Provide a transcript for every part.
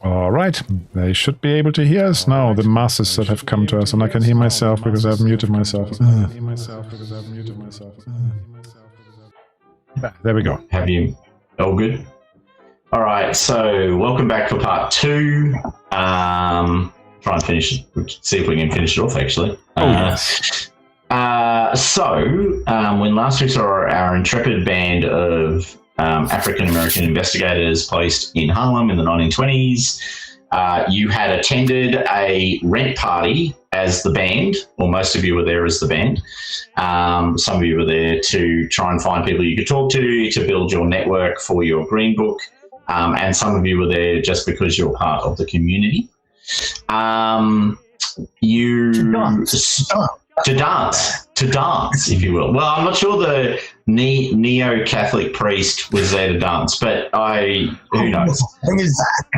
All right. They should be able to hear us now, the masses that have come to us, and I can hear myself because I've muted myself. There we go. Have you? All good? All right, so welcome back for part 2. Try and finish it. See if we can finish it off, actually. Yes. When last we saw our intrepid band of African-American investigators placed in Harlem in the 1920s, you had attended a rent party as the band, or most of you were there as the band. Some of you were there to try and find people you could talk to build your network for your Green Book, and some of you were there just because you're part of the community. To dance, if you will. Well, I'm not sure the neo-Catholic priest was there to dance, but who knows?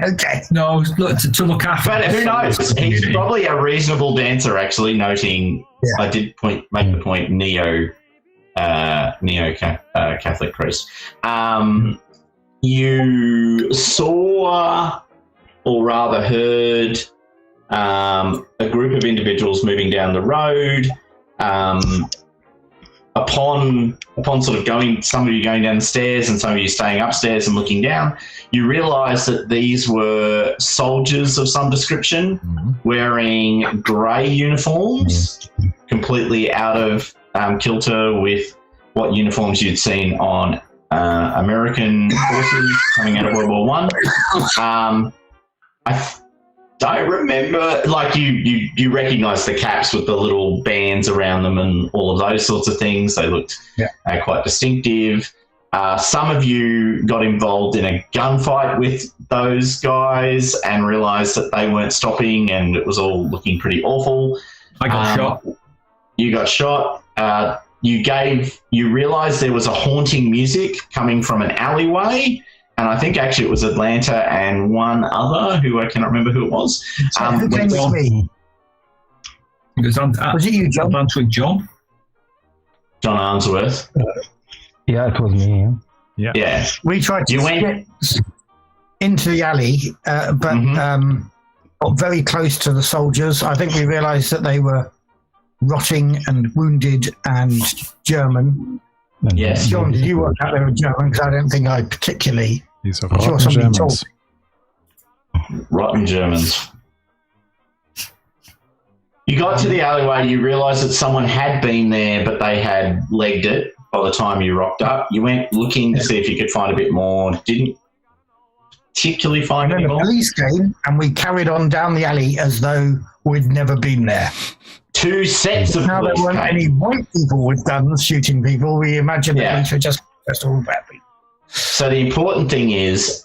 Okay. No, to look after. But who knows? He's probably a reasonable dancer, actually, noting I did make the point neo-Catholic priest. You saw, or rather heard, a group of individuals moving down the road. Upon sort of going, some of you going down the stairs and some of you staying upstairs and looking down, you realise that these were soldiers of some description, wearing grey uniforms, completely out of kilter with what uniforms you'd seen on American forces coming out of World War One. I remember, like, you recognise the caps with the little bands around them and all of those sorts of things. They looked quite distinctive. Some of you got involved in a gunfight with those guys and realised that they weren't stopping and it was all looking pretty awful. I got shot. You got shot. You realised there was a haunting music coming from an alleyway. And I think actually it was Atlanta and one other who I cannot remember who it was. Who came with me? Was it you, John? Answering John? John Arnsworth. Yeah, it was me. Yeah. We tried to get into the alley, but got very close to the soldiers. I think we realised that they were rotting and wounded and German. Yes. John, did you work out they were German? Because I don't think I particularly saw somebody told. Rotten Germans. You got to the alleyway, you realised that someone had been there, but they had legged it by the time you rocked up. You went looking to see if you could find a bit more. Didn't particularly find any more. The police came and we carried on down the alley as though we'd never been there. 2 sets of now police there weren't any white people with guns shooting people. We imagined that police were just all bad people. So the important thing is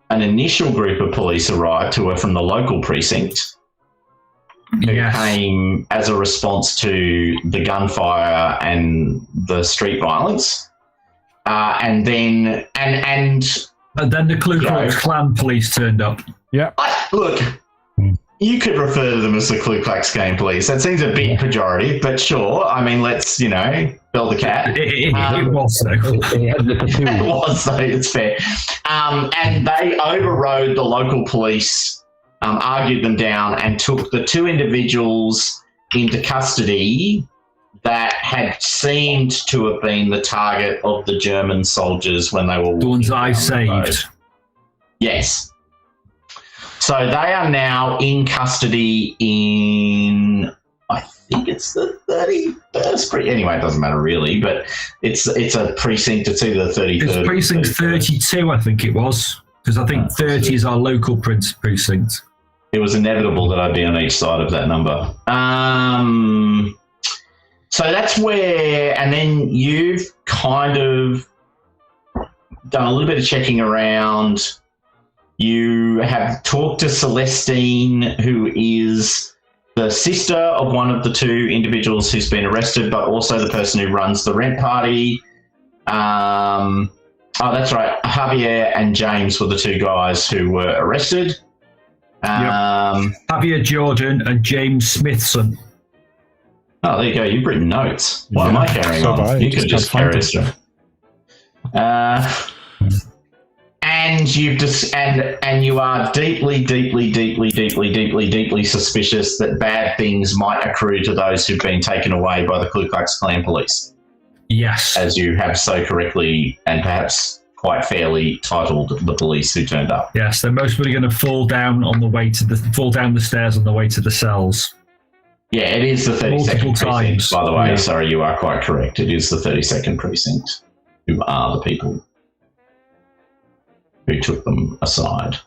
an initial group of police arrived who were from the local precinct who came as a response to the gunfire and the street violence. And then the Ku Klux Klan police turned up. Yeah. Look, you could refer to them as the Ku Klux Klan police. That seems a bit pejorative, but sure. I mean, let's, bell the cat. It was so. It was so, it's fair. And they overrode the local police, argued them down, and took the 2 individuals into custody that had seemed to have been the target of the German soldiers when they were walking. The ones I saved. Yes. So they are now in custody I think it's the 31st. Anyway, it doesn't matter really, but it's a precinct. It's either the 33rd. It's precinct 32, I think it was, because I think 30 is our local precinct. It was inevitable that I'd be on each side of that number. So that's where, and then you've kind of done a little bit of checking around. You have talked to Celestine, who is the sister of one of the 2 individuals who's been arrested, but also the person who runs the rent party. Oh, that's right. Javier and James were the 2 guys who were arrested. Javier Jordan and James Smithson. Oh, there you go. You've written notes. Why am I carrying on? You could just carry us through. And and you've just and you are deeply suspicious that bad things might accrue to those who've been taken away by the Ku Klux Klan police. Yes. As you have so correctly and perhaps quite fairly titled the police who turned up. Yes, they're most probably going to fall down the stairs on the way to the cells. Yeah, it is the 32nd precinct, by the way. Yeah. Sorry, you are quite correct. It is the 32nd precinct who are the people who took them aside.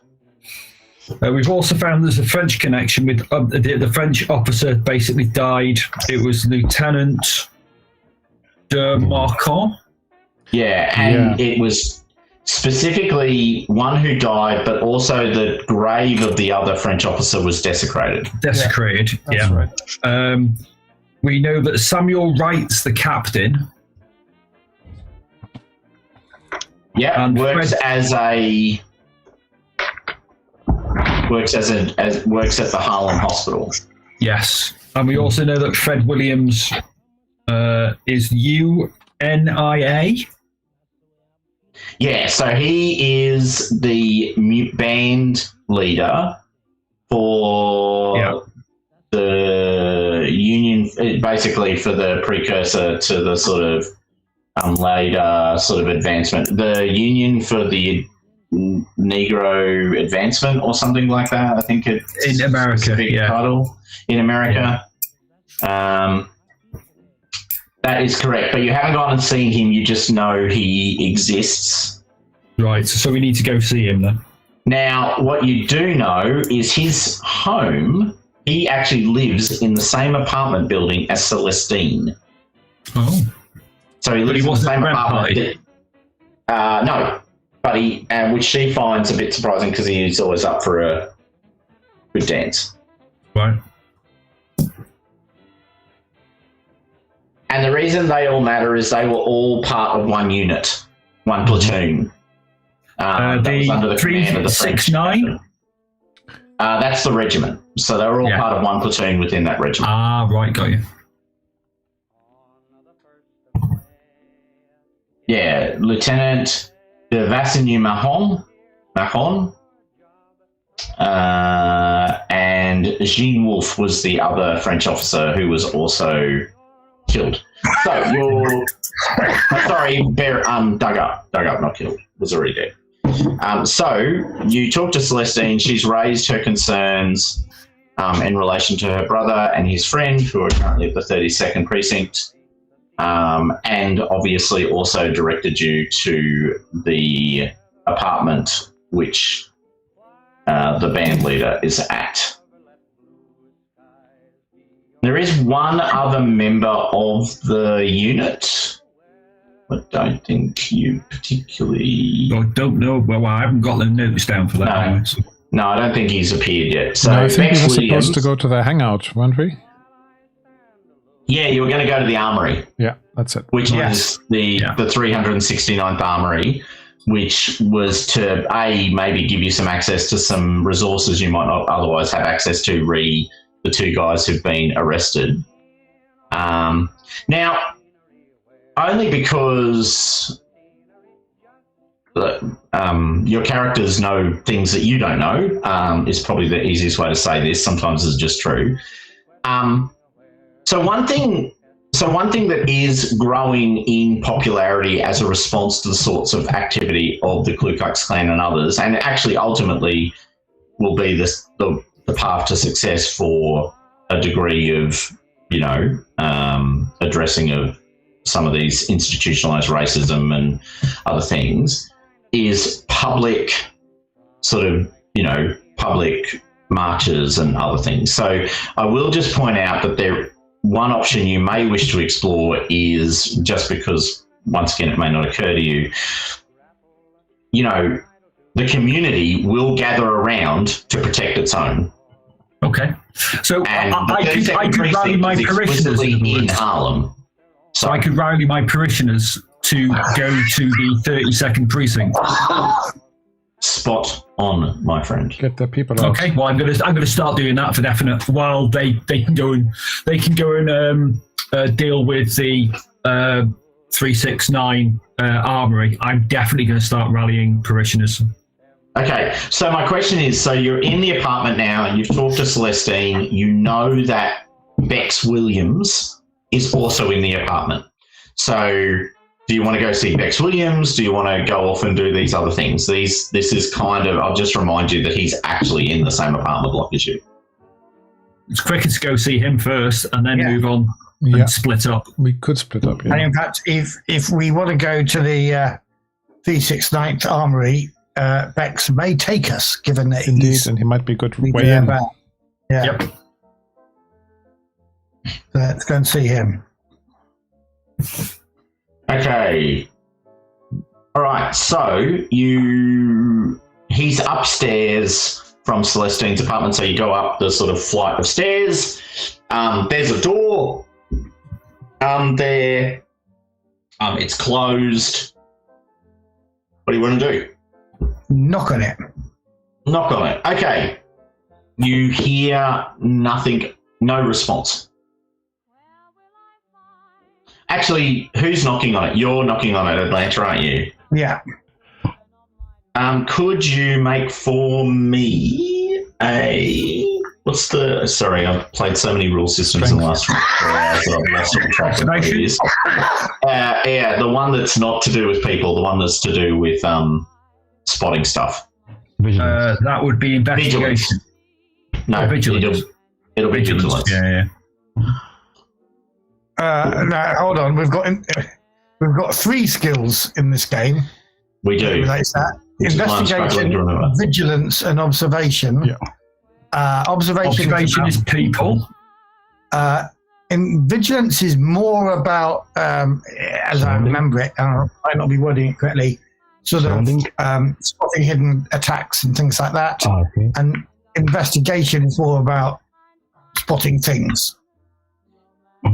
We've also found there's a French connection with the French officer basically died. It was Lieutenant de Marcon. Yeah, and it was specifically one who died, but also the grave of the other French officer was desecrated. Desecrated, That's right. We know that Samuel Wright's the captain. Yeah, works at the Harlem Hospital. Yes, and we also know that Fred Williams is UNIA. Yeah, so he is the band leader for the union, basically for the precursor to the sort of later sort of advancement. The Union for the Negro Advancement or something like that, I think it's in America, a big title in America. Yeah. That is correct, but you haven't gone and seen him, you just know he exists. Right, so we need to go see him then. Now, what you do know is his home, he actually lives in the same apartment building as Celestine. Oh. So he lives in the same apartment. No, but which she finds a bit surprising because he's always up for a good dance. Right. And the reason they all matter is they were all part of one unit, one platoon. That was under the command of the French. 369? That's the regiment. So they were all part of one platoon within that regiment. Ah, right, got you. Yeah, Lieutenant de Vaesen Mahon, and Jean Wolfe was the other French officer who was also killed. So you're dug up, not killed. Was already dead. So you talk to Celestine. She's raised her concerns in relation to her brother and his friend, who are currently at the 32nd precinct, and obviously also directed you to the apartment which the band leader is at. There is one other member of the unit. I don't think you particularly... I don't know. Well, I haven't got the notes down for that. No, anyway, so. No, I don't think he's appeared yet. So no, I think we were Williams, supposed to go to the hangout, weren't we? Yeah, you were going to go to the armory. Yeah, that's it. Which is the 369th armory, which was to, maybe give you some access to some resources you might not otherwise have access to, the two guys who've been arrested. Now, only because your characters know things that you don't know is probably the easiest way to say this. Sometimes it's just true. So one thing that is growing in popularity as a response to the sorts of activity of the Ku Klux Klan and others, and actually ultimately will be the path to success for a degree of, addressing of some of these institutionalized racism and other things, is public public marches and other things. So I will just point out that one option you may wish to explore is, just because, once again, it may not occur to you, the community will gather around to protect its own. Okay. So I could rally my parishioners in Harlem. So I could rally my parishioners to go to the 32nd precinct. Spot on, my friend. Get the people out. Okay, well I'm gonna start doing that for definite. While they can go and deal with the 369 armory. I'm definitely going to start rallying parishioners. Okay, so my question is, so you're in the apartment now, and you've talked to Celestine, you know that Bex Williams is also in the apartment. So do you want to go see Bex Williams? Do you want to go off and do these other things? This is kind of, I'll just remind you that he's actually in the same apartment block as you. It's quicker to go see him first and then move on and split up. We could split up, And in fact, if we want to go to the V6 9th Armory, Bex may take us, given that Indeed, and he might be a good way in. Yeah. Yep. Let's go and see him. Okay. All right, so he's upstairs from Celestine's apartment, so you go up the sort of flight of stairs. There's a door there. It's closed. What do you want to do? Knock on it. Knock on it. Okay. You hear nothing, no response. Actually, who's knocking on it? You're knocking on it, Atlanta, aren't you? Yeah. Could you make for me a... Sorry, I've played so many rule systems in the last 4 hours that I've lost track of what it is. Yeah, the one that's not to do with people, the one that's to do with spotting stuff. That would be investigation. No, vigilance. It'll be vigilance. Yeah. Now, hold on. We've got 3 skills in this game. We do. Relates that. Investigation, vigilance, and observation. Yeah. Observation is people. And vigilance is more about, as I remember it, I might not be wording it correctly, sort of spotting hidden attacks and things like that. Okay. And investigation is more about spotting things.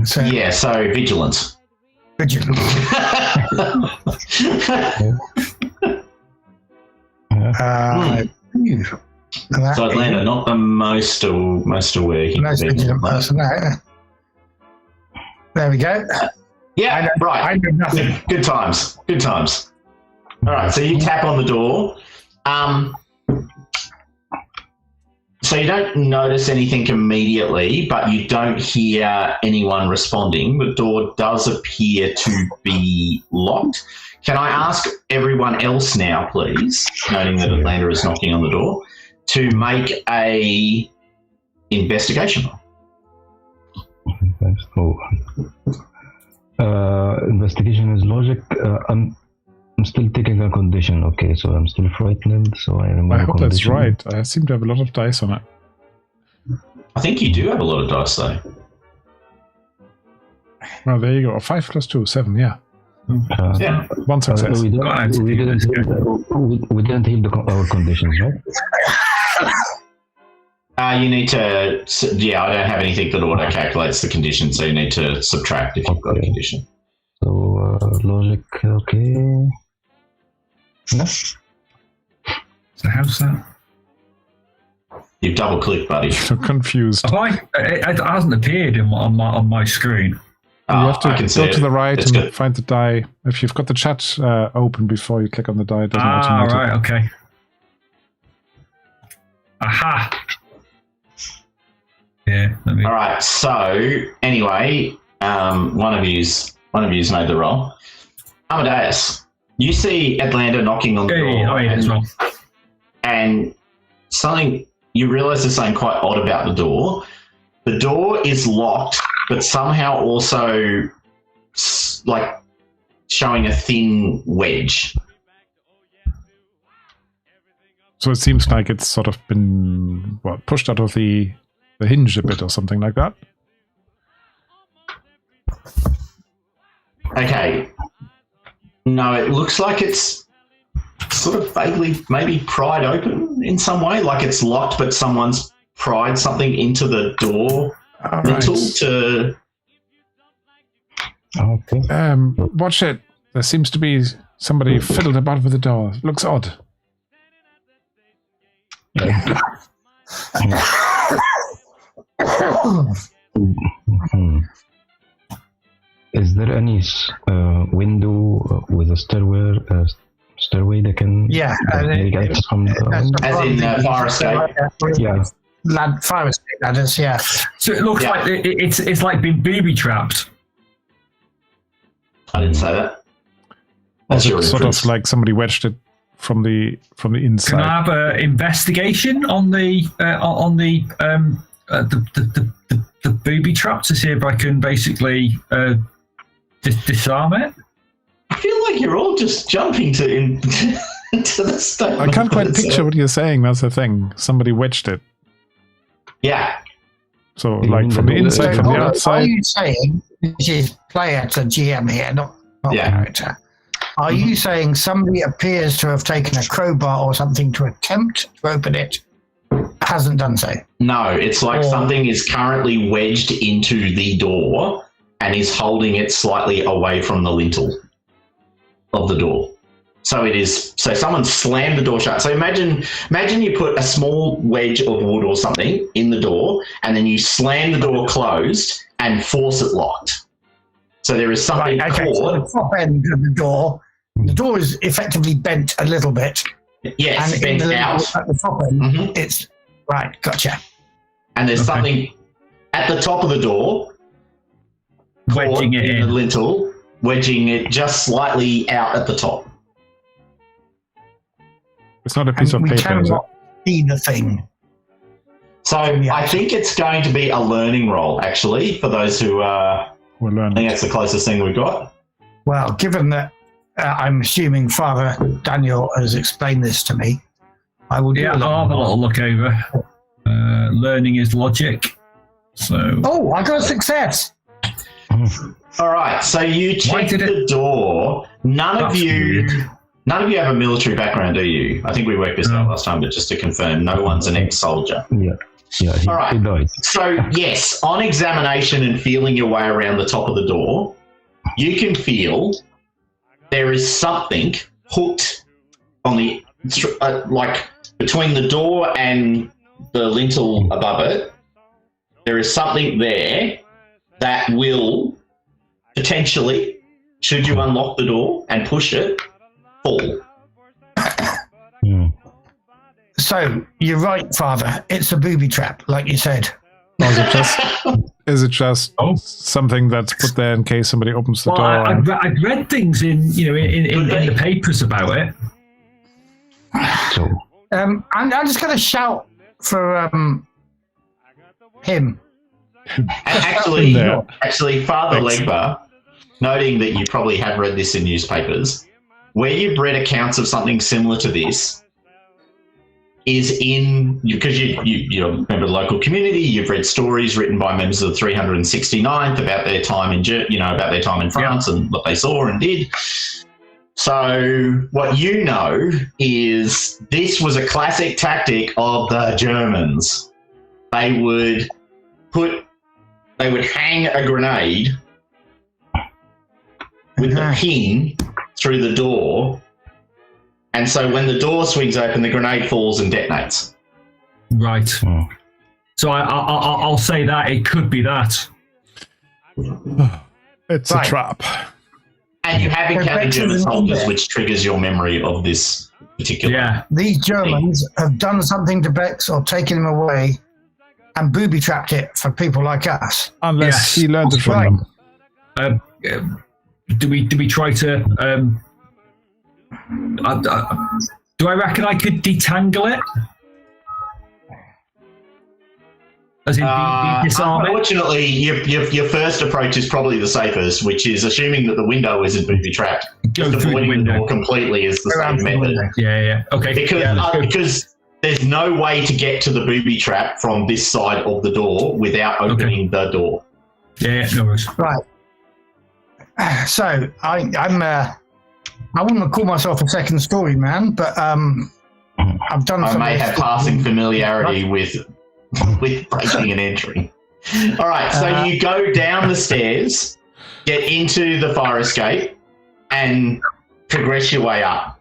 So, so vigilance. Vigilance. So Atlanta, not the most aware human most being. vigilant person. No. There we go. Yeah, right. I know nothing. Good times. All right, so you tap on the door. So you don't notice anything immediately, but you don't hear anyone responding. The door does appear to be locked. Can I ask everyone else now, please, noting that Atlanta is knocking on the door, to make a investigation roll? Investigation is logic. I'm still taking a condition. Okay, so I'm still frightened. So I remember. I hope that's right. I seem to have a lot of dice on it. I think you do have a lot of dice, though. Well, there you go. 5 + 2, 7. Yeah. Yeah. 1 success. We didn't heal our conditions, right? You need to. Yeah, I don't have anything that auto calculates the condition, so you need to subtract if you've got a condition. So logic, okay. No. So how's that? You've double clicked, buddy. So confused. It hasn't appeared on my screen. You have to go to the right and good. find the die. If you've got the chat open before you click on the die, it doesn't automatically. Right, okay. Aha. Yeah. All right. So anyway, one of you's made the roll. Amadeus, you see Atlanta knocking on the door, and something you realise there's something quite odd about the door. The door is locked, but somehow also like showing a thin wedge. So it seems like it's sort of been pushed out of the hinge a bit or something like that. Okay. No, it looks like it's sort of vaguely maybe pried open in some way, like it's locked, but someone's pried something into the door lintel to... Okay. Watch it. There seems to be somebody fiddled about with the door. Looks odd. Is there any window with a stairway they can get from as in fire escape. Yeah. Fire escape ladders, yeah. So it looks like it's like being booby trapped. I didn't say that. That's sort of like somebody wedged it from the inside. Can I have an investigation on the booby trap to see if I can basically disarm it? I feel like you're all just jumping into the statement. I can't quite picture what you're saying. That's the thing. Somebody wedged it. Yeah. So, like from the inside, from the outside. Are you saying, this is player to GM here, not character? Are you saying somebody appears to have taken a crowbar or something to attempt to open it, hasn't done so? No, it's like something is currently wedged into the door and is holding it slightly away from the lintel of the door. So someone slammed the door shut. So imagine you put a small wedge of wood or something in the door and then you slam the door closed and force it locked. So there is something caught. So the top end of the door is effectively bent a little bit. Yes, and bent out. At the top end, it's right, gotcha. And there's something at the top of the door, wedging it in the lintel, wedging it just slightly out at the top. It's not a piece of paper, is it? We cannot see the thing. So I think it's going to be a learning roll, actually, for those who I think that's the closest thing we've got. Well, given that I'm assuming Father Daniel has explained this to me, I will do I'll have a little look over. Learning is logic. So. Oh, I got a success. All right, so you check the door. None of you have a military background, do you? I think we worked this out last time, but just to confirm, no one's an ex-soldier. Yeah. All right. So yes, on examination and feeling your way around the top of the door, you can feel there is something hooked on the like between the door and the lintel above it. There is something there that will potentially, should you unlock the door and push it, fall. So you're right, Father. It's a booby trap, like you said. Is it just something that's put there in case somebody opens the door? I've read things in the papers about it. So I'm just going to shout for him. Actually, Father Legba, noting that you probably have read this in newspapers, where you've read accounts of something similar to this is in, because you're a member of the local community, you've read stories written by members of the 369th about their time in France and what they saw and did. So what you know is this was a classic tactic of the Germans. They would hang a grenade with the pin through the door, and so when the door swings open, the grenade falls and detonates. Right. So I'll say that it could be that. It's a trap. And you have encountered German soldiers, which triggers your memory of this particular. Yeah. These Germans have done something to Bex or taken him away and booby trapped it for people like us. Unless he learned it from them. Do we try to? Do I reckon I could detangle it? As in disarm it? Unfortunately, your first approach is probably the safest, which is assuming that the window isn't booby trapped. Go through the window. The door completely is the same method. Yeah. Okay. Because there's no way to get to the booby trap from this side of the door without opening the door. Yeah, no worries. Right. So I wouldn't call myself a second story man, but I've done. I may have passing familiarity with breaking and entering. All right, so you go down the stairs, get into the fire escape, and progress your way up.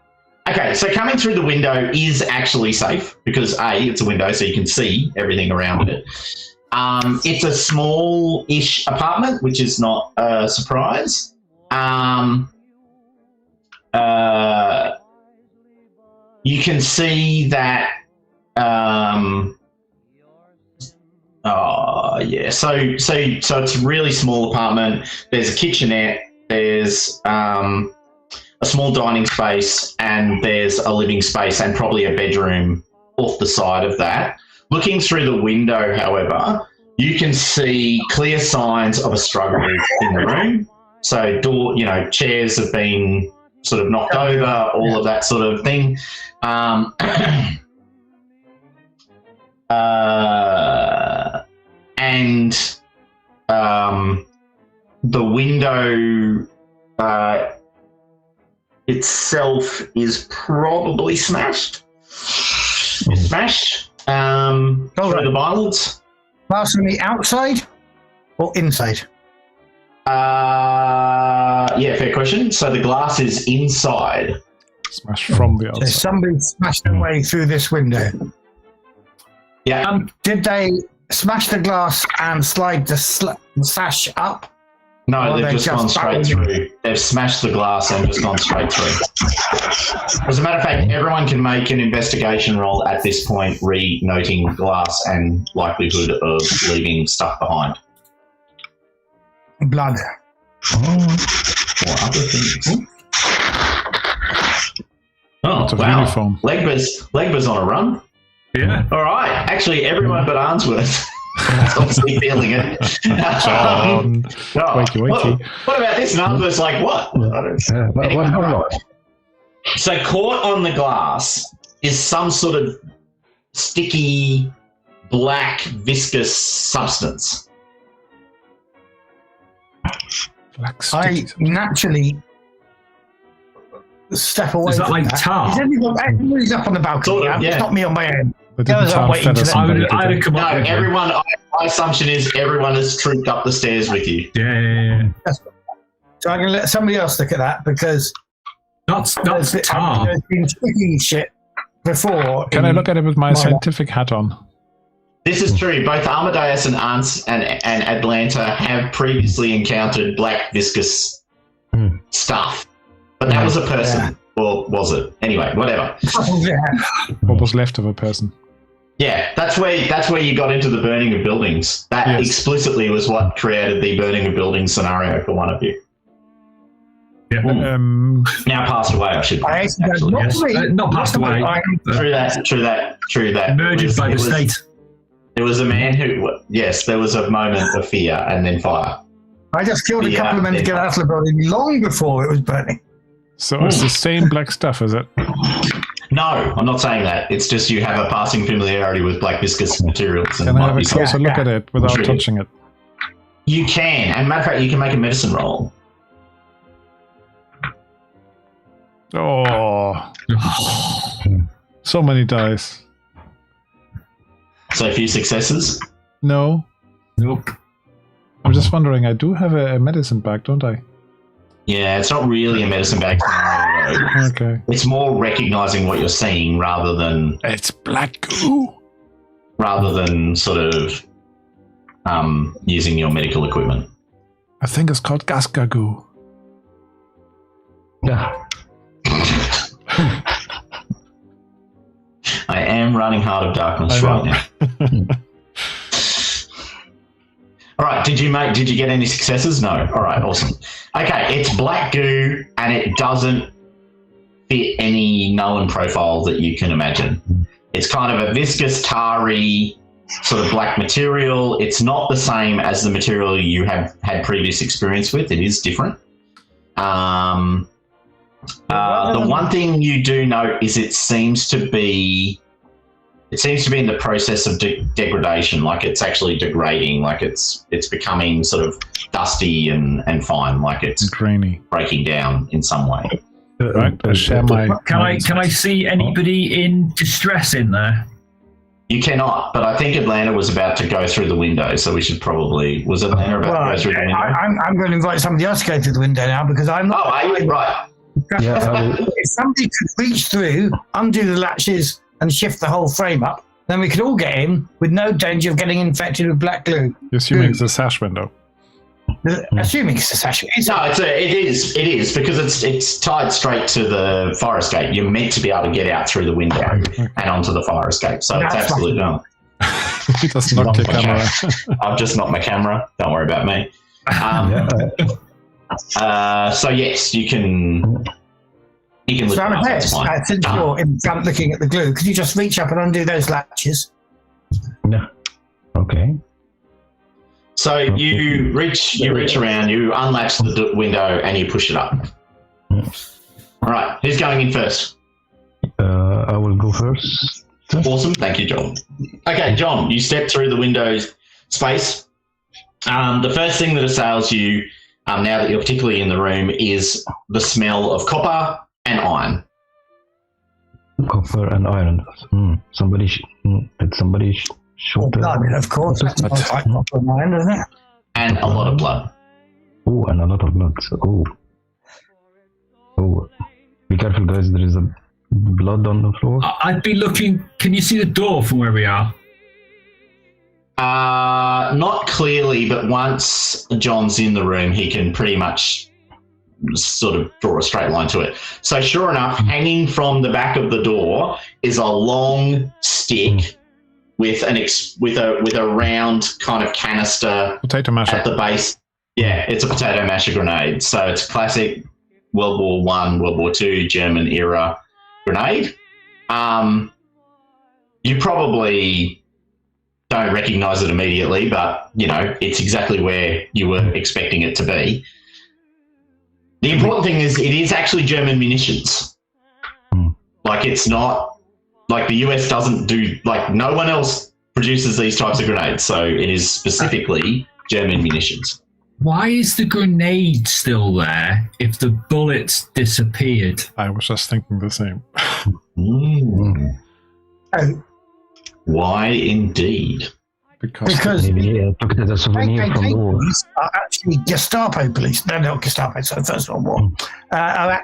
Okay, so coming through the window is actually safe because it's a window, so you can see everything around it. It's a small-ish apartment, which is not you can see that. So it's a really small apartment. There's a kitchenette. There's a small dining space, and there's a living space, and probably a bedroom off the side of that. Looking through the window, however, you can see clear signs of a struggle in the room. So chairs have been sort of knocked over, all of that sort of thing. And the window itself is probably smashed. It's smashed through the violence. Glass on the outside or inside? Yeah, fair question. So the glass is inside. Smashed from the outside. So somebody smashed their way through this window. Yeah. Did they smash the glass and slide the sash up? No, they've just gone straight through. They've smashed the glass and just gone straight through. As a matter of fact, everyone can make an investigation roll at this point, re-noting glass and likelihood of leaving stuff behind. Blood. Or other things. Oh, wow. Uniform. Legba's on a run. Yeah. All right. Actually, everyone but Arnsworth. Obviously feeling it. Wakey. What about this? And Arnsworth's like, what? So caught on the glass is some sort of sticky, black, viscous substance. I naturally step away. Is that from like tar? Everybody's up on the balcony. Sort of, yeah. It's not me on my own. My assumption is everyone has trooped up the stairs with you. Yeah. So I'm going to let somebody else look at that because that's tar. There's been sticky shit before. Can I look at it with my scientific hat on? This is true. Both Amadeus and Ants and Atlanta have previously encountered black viscous stuff. But that was a person. Yeah. Or was it? Anyway, whatever. What was left of a person? Yeah, that's where you got into the burning of buildings. That explicitly was what created the burning of buildings scenario for one of you. Yeah. Now passed away, I should actually. Not passed away. True that. Murdered by the state. There was a man who, yes, there was a moment of fear and then fire. I just killed a couple of men to get out of the building long before it was burning. So it's the same black stuff, is it? No, I'm not saying that. It's just you have a passing familiarity with black viscous materials. Can I have a closer look at it without touching it? You can. And matter of fact, you can make a medicine roll. Oh. So many dice. So a few successes? No. Nope. I'm just wondering, I do have a medicine bag, don't I? Yeah, it's not really a medicine bag scenario. Okay. It's more recognizing what you're seeing rather than... It's black goo. Rather than sort of using your medical equipment. I think it's called Gaska goo. Yeah. I am running Heart of Darkness right now. All right, did you get any successes? No. All right, awesome. Okay, it's black goo and it doesn't fit any known profile that you can imagine. It's kind of a viscous, tarry, sort of black material. It's not the same as the material you have had previous experience with. It is different. The one thing you do note is it seems to be in the process of degradation, like it's actually degrading, like it's becoming sort of dusty and fine, like it's grainy, breaking down in some way. Right. Can I see anybody in distress in there? You cannot, but I think Atlanta was about to go through the window, so we should probably... Was Atlanta about to go through the window? I'm going to invite somebody else to go through the window now because I'm not... Oh, are you? Right. If somebody could reach through, undo the latches and shift the whole frame up, then we could all get in with no danger of getting infected with black glue. Assuming it's a sash window. Assuming it's a sachet. No, it is because it's tied straight to the fire escape. You're meant to be able to get out through the window and onto the fire escape. So it's absolutely not. He does knock your camera. I've just knocked my camera. Don't worry about me. So yes, you can. Lift So it up, that's fine. since you're in front looking at the glue, could you just reach up and undo those latches? Yeah. Okay. So you reach around, you unlatch the window, and you push it up. All right, who's going in first? I will go first. Awesome, thank you, John. Okay, John, you step through the window space. The first thing that assails you, now that you're particularly in the room, is the smell of copper and iron. Copper and iron. Somebody shot. I mean, of course. That's like copper and iron, isn't it? And a lot of blood. Oh, and a lot of blood. Oh. Be careful, guys. There is a blood on the floor. I'd be looking. Can you see the door from where we are? Not clearly, but once John's in the room, he can pretty much sort of draw a straight line to it. So sure enough, hanging from the back of the door is a long stick with a round kind of canister Potato masher at the base. Yeah, it's a potato masher grenade. So it's a classic World War I, World War II German era grenade. You probably don't recognise it immediately, but it's exactly where you were expecting it to be. The important thing is it is actually German munitions. Like, it's not like the US doesn't do, like, no one else produces these types of grenades, so it is specifically German munitions. Why is the grenade still there if the bullets disappeared? I was just thinking the same. Why indeed? Because maybe took it as a souvenir from the war. Are actually Gestapo police. No, not Gestapo. So First World War. Are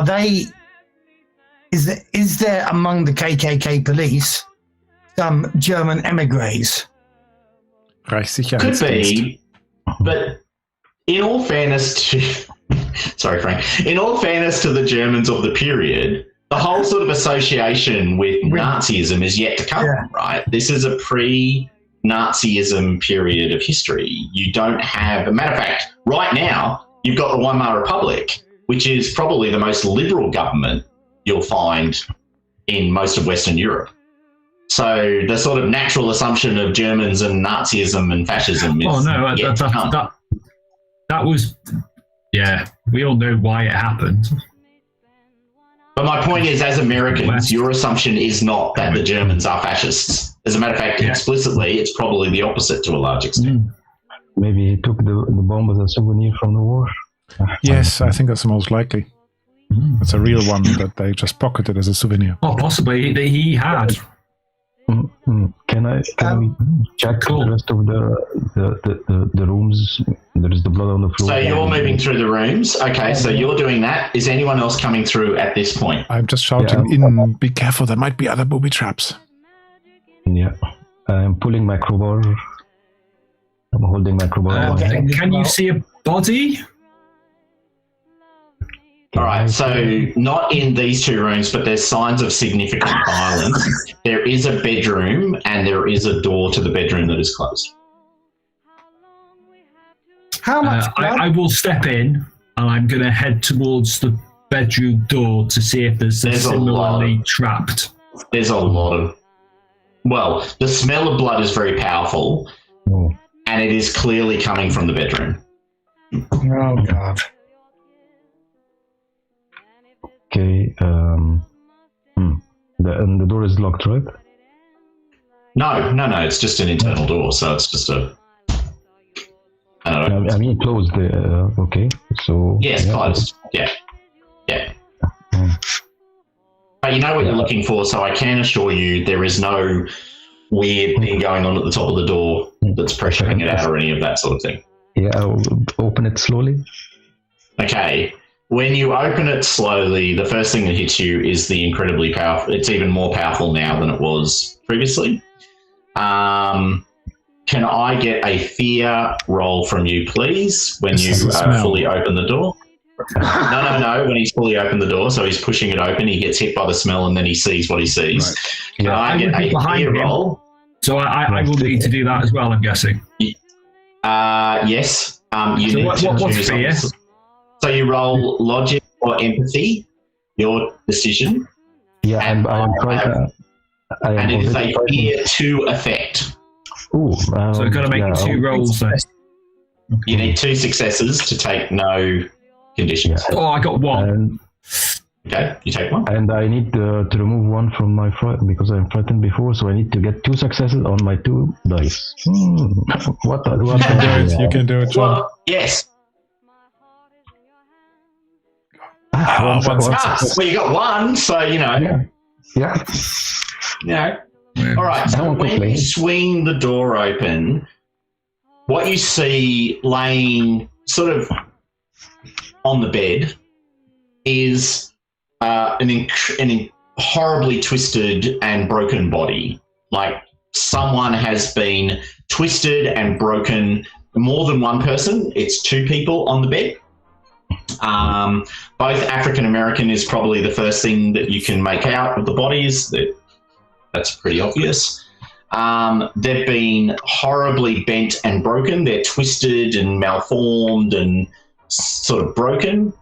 they? Is there among the KKK police some German emigres? Could be, but in all fairness to, sorry, Frank. In all fairness to the Germans of the period, the whole sort of association with Nazism is yet to come, right? This is a pre-Nazism period of history. You don't have, a matter of fact, right now, you've got the Weimar Republic, which is probably the most liberal government you'll find in most of Western Europe. So the sort of natural assumption of Germans and Nazism and fascism is yet to come. That was, we all know why it happened. But my point is, as Americans, your assumption is not that the Germans are fascists. As a matter of fact, explicitly, it's probably the opposite to a large extent. Maybe he took the bomb as a souvenir from the war. Yes, I think that's the most likely. It's a real one that they just pocketed as a souvenir. Oh, possibly he had. Can we check the rest of the rooms? There is the blood on the floor. So you're moving through the rooms. Okay, so you're doing that. Is anyone else coming through at this point? I'm just shouting be careful, there might be other booby traps. Yeah. I'm pulling my crowbar. I'm holding my crowbar. Can you see a body? All right, so not in these two rooms, but there's signs of significant violence. There is a bedroom and there is a door to the bedroom that is closed. How much? I will step in and I'm going to head towards the bedroom door to see if there's similarly trapped. There's a lot of... Well, the smell of blood is very powerful and it is clearly coming from the bedroom. Oh, God. Okay, the door is locked, right? No, it's just an internal door, so it's just a... I don't know. I mean, closed, okay, so... Yes, closed, yeah. But you know what you're looking for, so I can assure you there is no weird thing going on at the top of the door that's pressuring it out or any of that sort of thing. Yeah, I'll open it slowly. Okay. When you open it slowly, the first thing that hits you is the incredibly powerful... It's even more powerful now than it was previously. can I get a fear roll from you, please, when This is you the smell. fully open the door? No. When he's fully opened the door, so he's pushing it open, he gets hit by the smell, and then he sees what he sees. Right. Can I get a fear roll? So I will need to do that as well, I'm guessing. Yes. You So need what's to fear? So you roll logic or empathy, your decision. Yeah, And I am trying. And it is a fear 2 effect. Ooh, So we've got to make 2 rolls then. You need 2 successes to take no conditions. Yeah. Oh, I got 1. And, Okay, you take 1. and I need to remove 1 from my fright because I'm frightened before, so I need to get 2 successes on my 2 dice. What? You can do it, John. Well, yes. One success. Well, you got 1, so you know. Yeah. You know. All right. So when you swing the door open, what you see laying sort of on the bed is an horribly twisted and broken body. Like someone has been twisted and broken. More than one person. It's 2 people on the bed. Both African American is probably the first thing that you can make out of the bodies. That's pretty obvious. They've been horribly bent and broken. They're twisted and malformed and sort of broken.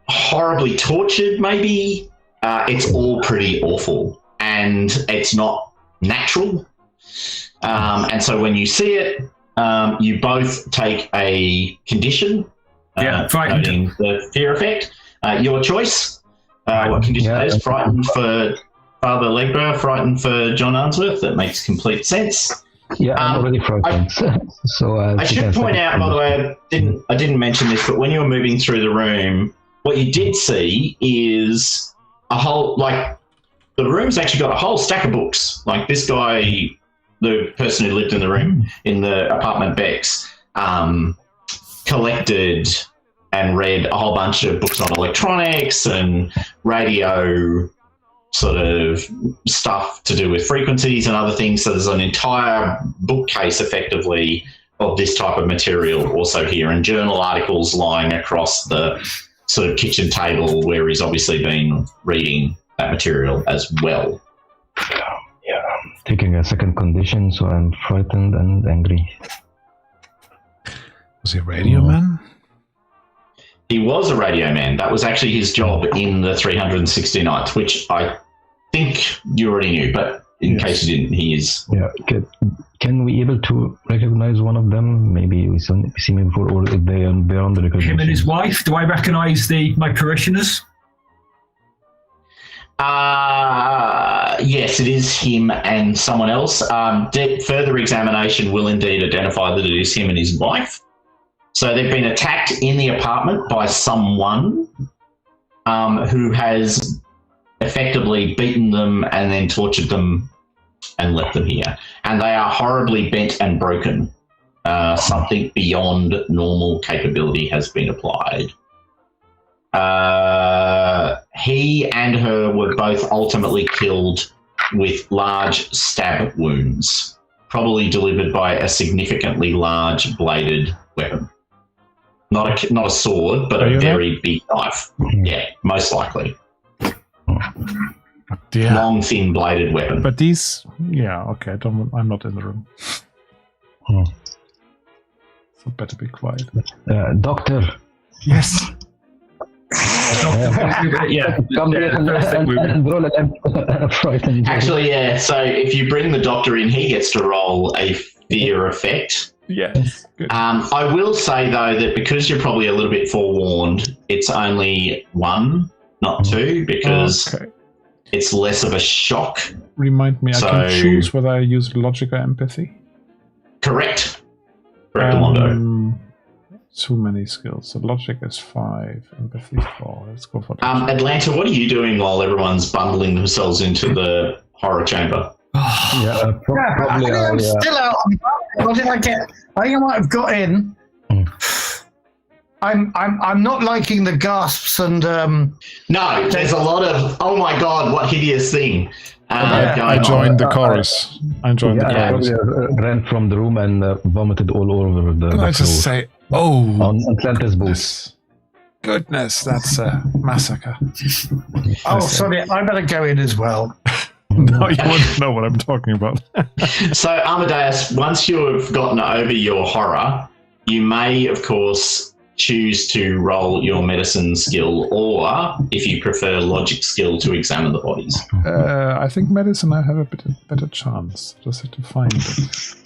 Horribly tortured, maybe. It's all pretty awful, and it's not natural. And so when you see it, you both take a condition. Frightened. Noting the fear effect. Your choice. What condition that is? Frightened for Father Legba, frightened for John Arnsworth. That makes complete sense. Yeah, I'm already frightened. So I should point out, by the way, I didn't mention this, but when you were moving through the room, what you did see is a whole, like, the room's actually got a whole stack of books. Like this guy, the person who lived in the room in the apartment Bex, collected and read a whole bunch of books on electronics and radio sort of stuff to do with frequencies and other things. So there's an entire bookcase effectively of this type of material also here, and journal articles lying across the sort of kitchen table where he's obviously been reading that material as well. Yeah, taking a second condition, so I'm frightened and angry. Was he a radio man? He was a radio man. That was actually his job in the 369th, which I think you already knew, but in case you didn't, he is. Yeah. Can we able to recognize one of them? Maybe we seen him before, or if they are beyond the recognition. Him and his wife. Do I recognise my parishioners? Yes, it is him and someone else. Further examination will indeed identify that it is him and his wife. So they've been attacked in the apartment by someone who has effectively beaten them and then tortured them and left them here. And they are horribly bent and broken. Something beyond normal capability has been applied. He and her were both ultimately killed with large stab wounds, probably delivered by a significantly large bladed weapon. Not a sword, but a very big knife. Yeah, most likely. Yeah. Long, thin bladed weapon. But these, okay, I'm not in the room. So better be quiet. Doctor. Yes. Actually, yeah. So if you bring the doctor in, he gets to roll a fear effect. Yes. Good. I will say though that because you're probably a little bit forewarned, it's only 1, not 2, because it's less of a shock. Remind me, I can choose whether I use logic or empathy. Correct. Correct, Mondo. Too many skills. So logic is 5, empathy 4. Let's go for that. Atlanta, what are you doing while everyone's bundling themselves into the horror chamber? Probably. I'm still out. What did I get? I think I might have got in. I'm not liking the gasps and. No, there's a lot of oh my god, what hideous thing. I joined the chorus. I joined the chorus. I ran from the room and vomited all over the Can I just say, oh, on Atlantis booth. Goodness, that's a massacre. Oh, sorry, I better go in as well. No, you wouldn't know what I'm talking about. So, Amadeus, once you've gotten over your horror, you may, of course, choose to roll your medicine skill, or, if you prefer, logic skill to examine the bodies. I think medicine I have a bit better chance. Just have to find it.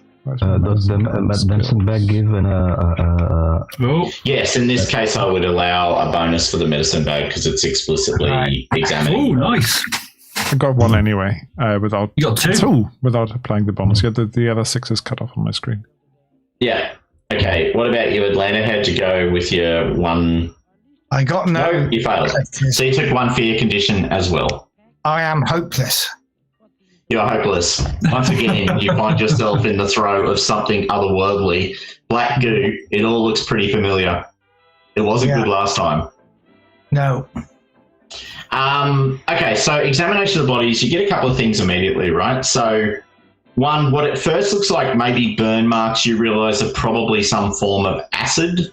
Does the medicine bag give Yes, in this case, I would allow a bonus for the medicine bag because it's explicitly examining. Oh, nice. I got one anyway, without... You got two? Two, without applying the bonus. Yeah, the other 6 is cut off on my screen. Yeah. Okay, what about you, Atlanta? How'd you go with your one... I got no... No, you failed. So you took one fear condition as well. I am hopeless. You're hopeless. Once again, you find yourself in the throes of something otherworldly. Black goo, it all looks pretty familiar. It wasn't good last time. No. Okay, so examination of the bodies, you get a couple of things immediately, right? So, one, what it first looks like maybe burn marks, you realise are probably some form of acid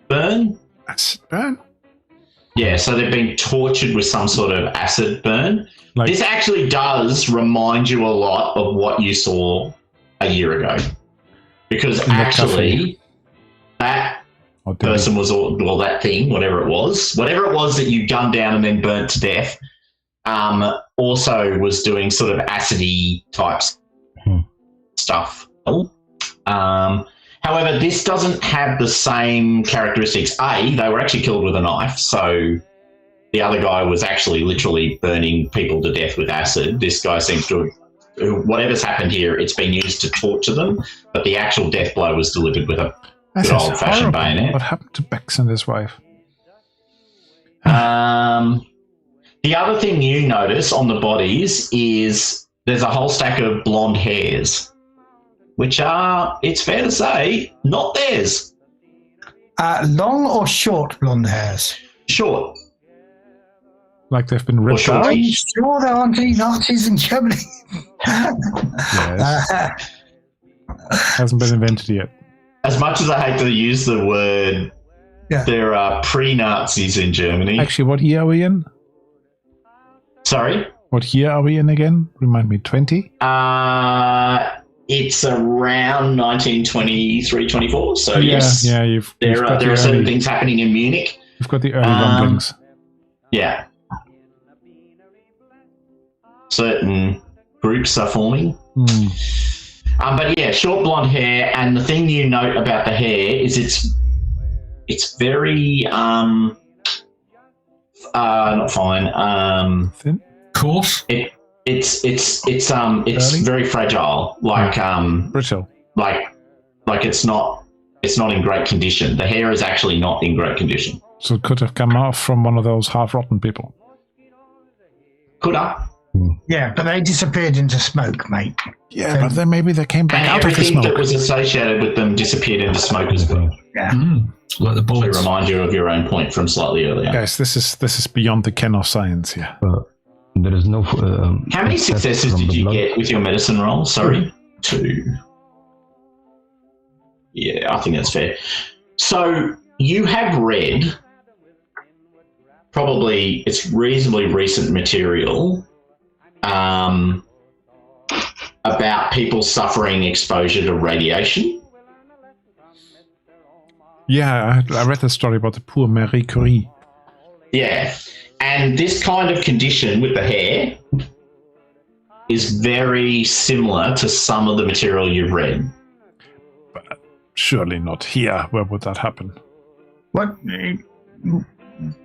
burn. Acid burn? Yeah, so they've been tortured with some sort of acid burn. Like, this actually does remind you a lot of what you saw a year ago. Because actually, that person was, or that thing, whatever it was that you gunned down and then burnt to death, also was doing sort of acidy type stuff. However, this doesn't have the same characteristics. A, they were actually killed with a knife, so the other guy was actually literally burning people to death with acid. This guy seems to have, whatever's happened here, it's been used to torture them, but the actual death blow was delivered with a good old-fashioned bayonet. What happened to Bex and his wife? The other thing you notice on the bodies is there's a whole stack of blonde hairs, which are, it's fair to say, not theirs. Long or short blonde hairs? Short. Like they've been ripped out? Are you sure there aren't any Nazis in Germany? Yes. Hasn't been invented yet. As much as I hate to use the word, there are pre-Nazis in Germany. Actually, what year are we in? Sorry? What year are we in again? Remind me, 20? It's around 1923, 24. So yes, there are certain things happening in Munich. You've got the early rumblings. Yeah. Certain groups are forming. But yeah, short blonde hair, and the thing you note about the hair is it's very not fine. Thin? Coarse. It's very fragile, like brittle, like it's not in great condition. The hair is actually not in great condition. So it could have come off from one of those half-rotten people. Could have. Yeah, but they disappeared into smoke, mate. Yeah, but then maybe they came back out of the everything smoke. that was associated with them disappeared into smoke as well. Yeah. Like the bullets. To remind you of your own point from slightly earlier. Guys, this is beyond the ken of science here. There is no... How many successes did you get with your medicine roll? Sorry? 2. Yeah, I think that's fair. So you have read, probably it's reasonably recent material, about people suffering exposure to radiation. Yeah, I read the story about the poor Marie Curie. Yeah, and this kind of condition with the hair is very similar to some of the material you've read. But surely not here. Where would that happen? What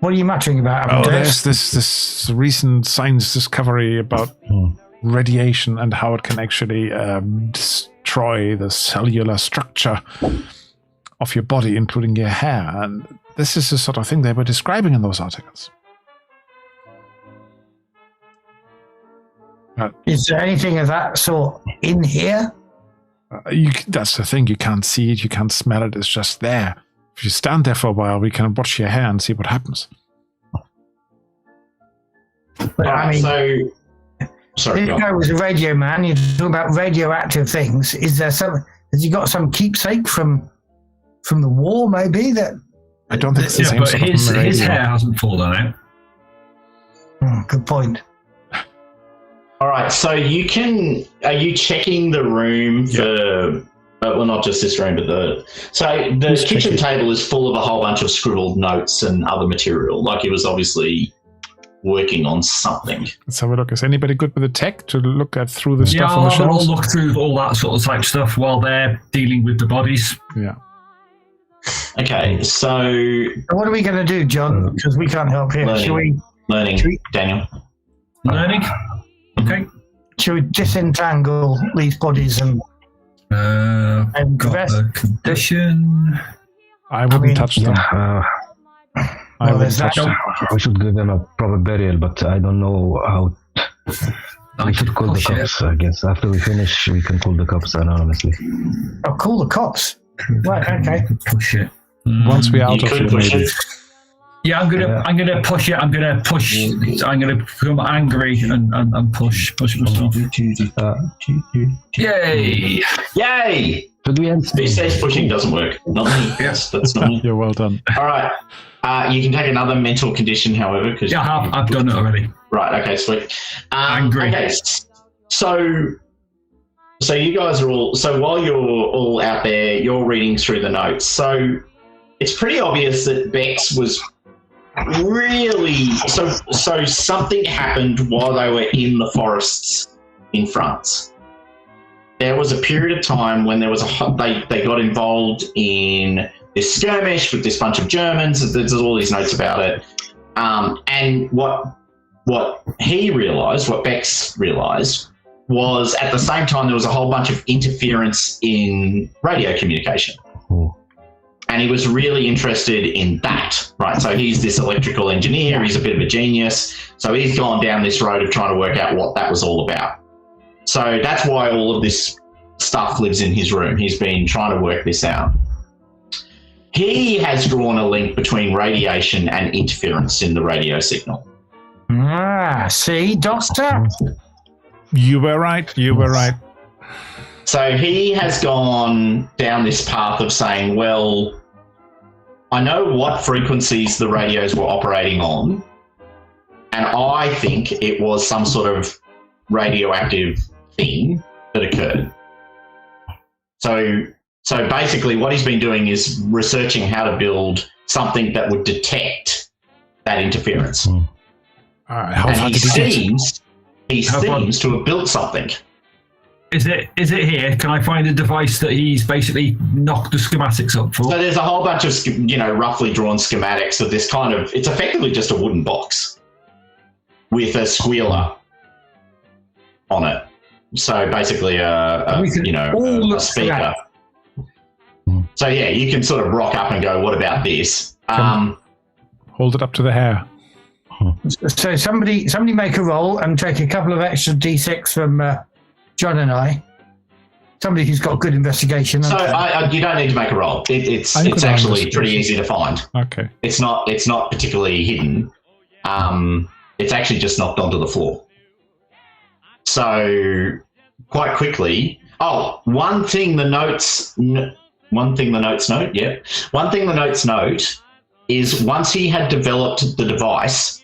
are you muttering about? Oh, there's this recent science discovery about radiation and how it can actually destroy the cellular structure of your body, including your hair. And this is the sort of thing they were describing in those articles. Is there anything of that sort in here? That's the thing. You can't see it. You can't smell it. It's just there. If you stand there for a while, we can watch your hair and see what happens. But I mean, so Sorry, This guy was a radio man. You're talking about radioactive things. Is there some? Has he got some keepsake from the war? Maybe that. I don't think it's the same but sort of his radio. hair hasn't fallen out. Good point. All right, so are you checking the room for? Well, not just this room, but the kitchen table is full of a whole bunch of scribbled notes and other material. Like he was obviously working on something. Let's have a look. Is anybody good with the tech to look at through the stuff on the I'll shelves? look through all that sort of type stuff while they're dealing with the bodies. Yeah. Okay, so What are we going to do, John? Because we can't help here. learning, Daniel. Learning? Okay. Should we disentangle these bodies and Got the condition. I wouldn't touch them. I wouldn't touch them. We should give them a proper burial, but I don't know how. We should call the cops, I guess. After we finish, we can call the cops anonymously. Oh, call the cops. Right, okay. Push it. Once we're out of here, maybe. Yeah, I'm gonna push it. I'm gonna become angry and push. Yay! Yay! Should we end? Who says pushing doesn't work? Not me. Yes, that's not me. You're well done. All right. You can take another mental condition, however, because I've done it already. Right. Okay. Sweet. Angry. Okay. So you guys are all. So while you're all out there, you're reading through the notes. So it's pretty obvious that Bex was really so something happened while they were in the forests in France. There was a period of time when there was they got involved in this skirmish with this bunch of Germans. There's all these notes about it. And what he realised, what Bex realised, was at the same time there was a whole bunch of interference in radio communication. And he was really interested in that, right? So he's this electrical engineer. He's a bit of a genius. So he's gone down this road of trying to work out what that was all about. So that's why all of this stuff lives in his room. He's been trying to work this out. He has drawn a link between radiation and interference in the radio signal. See, Doctor? You were right. You were right. So he has gone down this path of saying, well, I know what frequencies the radios were operating on, and I think it was some sort of radioactive thing that occurred. So basically what he's been doing is researching how to build something that would detect that interference. All right, how and far he did he get? seems to have built something. Is it here? Can I find a device that he's basically knocked the schematics up for? So there's a whole bunch of, roughly drawn schematics of this kind of, it's effectively just a wooden box with a squealer on it. So basically a speaker. So yeah, you can sort of rock up and go, what about this? Hold it up to the hair. So somebody make a roll and take a couple of extra D6 from John and I. Somebody who's got good investigation. So you don't need to make a roll. It's actually pretty easy to find. Okay. It's not particularly hidden. It's actually just knocked onto the floor. So quite quickly. Oh, one thing the notes note is once he had developed the device,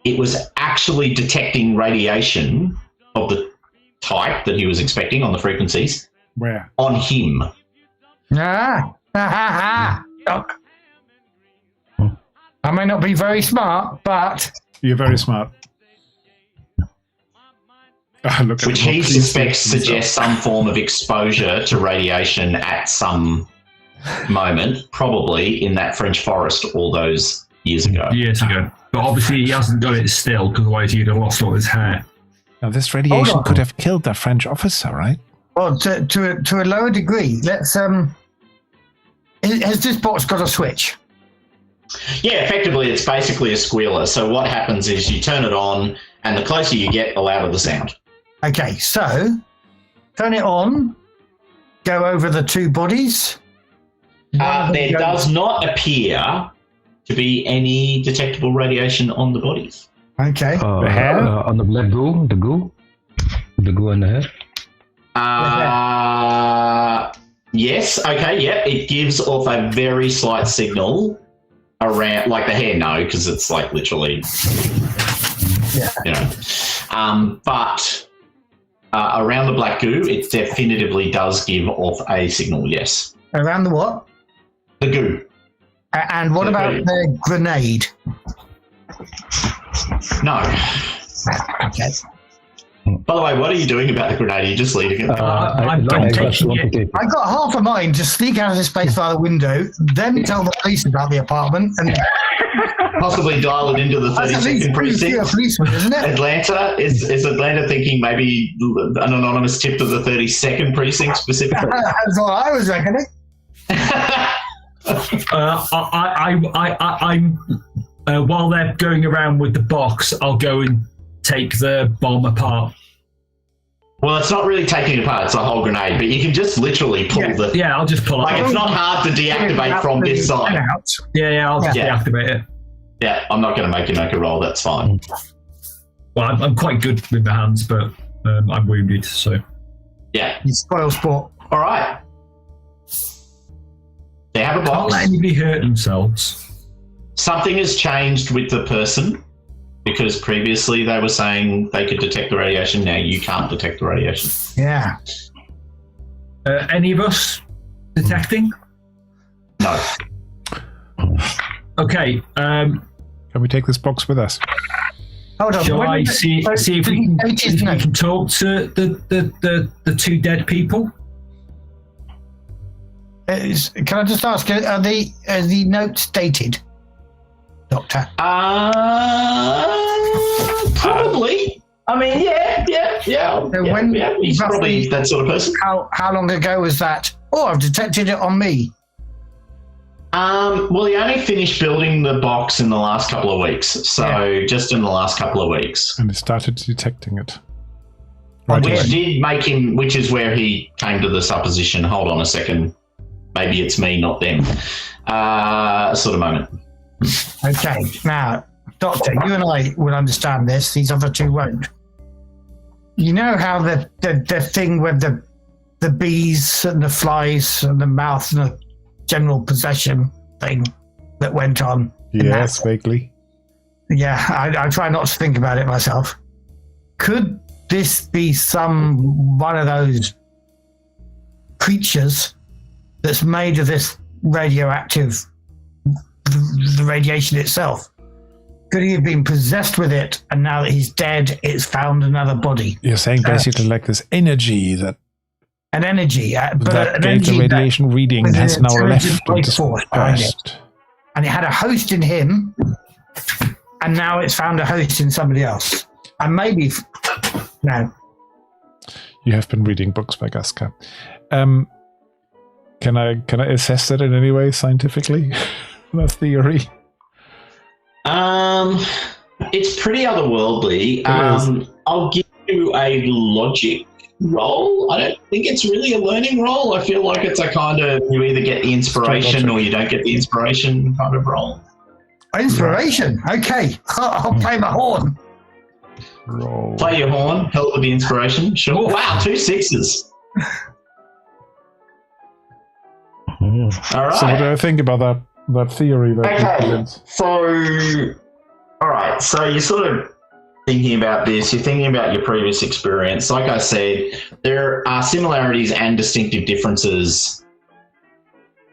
it was actually detecting radiation of the type that he was expecting on the frequencies. Where? On him. Doc. I may not be very smart, but You're very smart. Look at Which him. he suspects suggests some form of exposure to radiation at some moment, probably in that French forest all those years ago. Years ago. But obviously he hasn't got it still, because otherwise he'd have lost all his hair. Now, this radiation could have killed that French officer, right? well, to a lower degree. Let's has this box got a switch? Yeah, effectively it's basically a squealer. So what happens is you turn it on, and the closer you get, the louder the sound. Okay, so turn it on, go over the two bodies. There does not appear to be any detectable radiation on the bodies. Okay. The hair? On the black goo, the goo and the hair. Yes. Okay. Yeah. It gives off a very slight signal around, like the hair. No, because it's like literally. Yeah. You know. But around the black goo, it definitively does give off a signal. Yes. Around the what? The goo. And what about the grenade? No. Okay. By the way, what are you doing about the grenade? Are you just leaving it? I'm taking it. I got half a mind to sneak out of this place via the window, then tell the police about the apartment, and Possibly dial it into the 32nd precinct. Policeman, isn't it? Atlanta is Atlanta thinking maybe an anonymous tip to the 32nd precinct specifically? That's what I was reckoning. I'm while they're going around with the box, I'll go and take the bomb apart. Well, it's not really taking it apart, it's a whole grenade, but you can just literally pull the... Yeah, I'll just pull it Like, out. it's not hard to deactivate from this side. Yeah, I'll just deactivate it. Yeah, I'm not going to make you make a roll, that's fine. Well, I'm quite good with my hands, but I'm wounded, so... Yeah. You spoil sport. All right. They have a box. Can't let anybody hurt themselves. Something has changed with the person, because previously they were saying they could detect the radiation. Now you can't detect the radiation. Yeah. Any of us detecting? No. Okay. Can we take this box with us? Hold on. Shall I see if we can talk to the two dead people? Can I just ask, are the notes dated, Doctor? Probably. I mean, yeah. He's probably that sort of person. How long ago was that? Oh, I've detected it on me. Well, he only finished building the box in the last couple of weeks, so just in the last couple of weeks. And he started detecting it. Which is where he came to the supposition, hold on a second, maybe it's me, not them, sort of moment. Okay, now, Doctor, you and I will understand this, these other two won't. You know how the thing with the bees and the flies and the mouth and the general possession thing that went on? Yes, vaguely. Yeah, I try not to think about it myself. Could this be one of those creatures that's made of this radioactive, the radiation itself? Could he have been possessed with it, and now that he's dead, it's found another body? You're saying basically like this energy that an energy, that gave the radiation reading has now left and dispersed. And it had a host in him, and now it's found a host in somebody else. And maybe no. You have been reading books by Gaska. Can I assess that in any way scientifically? That theory. It's pretty otherworldly. I'll give you a logic roll. I don't think it's really a learning roll. I feel like it's a kind of, you either get the inspiration or you don't get the inspiration kind of roll. Inspiration? Okay. I'll play my horn. Roll. Play your horn, help with the inspiration. Sure. Wow, 2 6s. All right. So what do I think about that theory? Okay. So, all right. So you're sort of thinking about this. You're thinking about your previous experience. Like I said, there are similarities and distinctive differences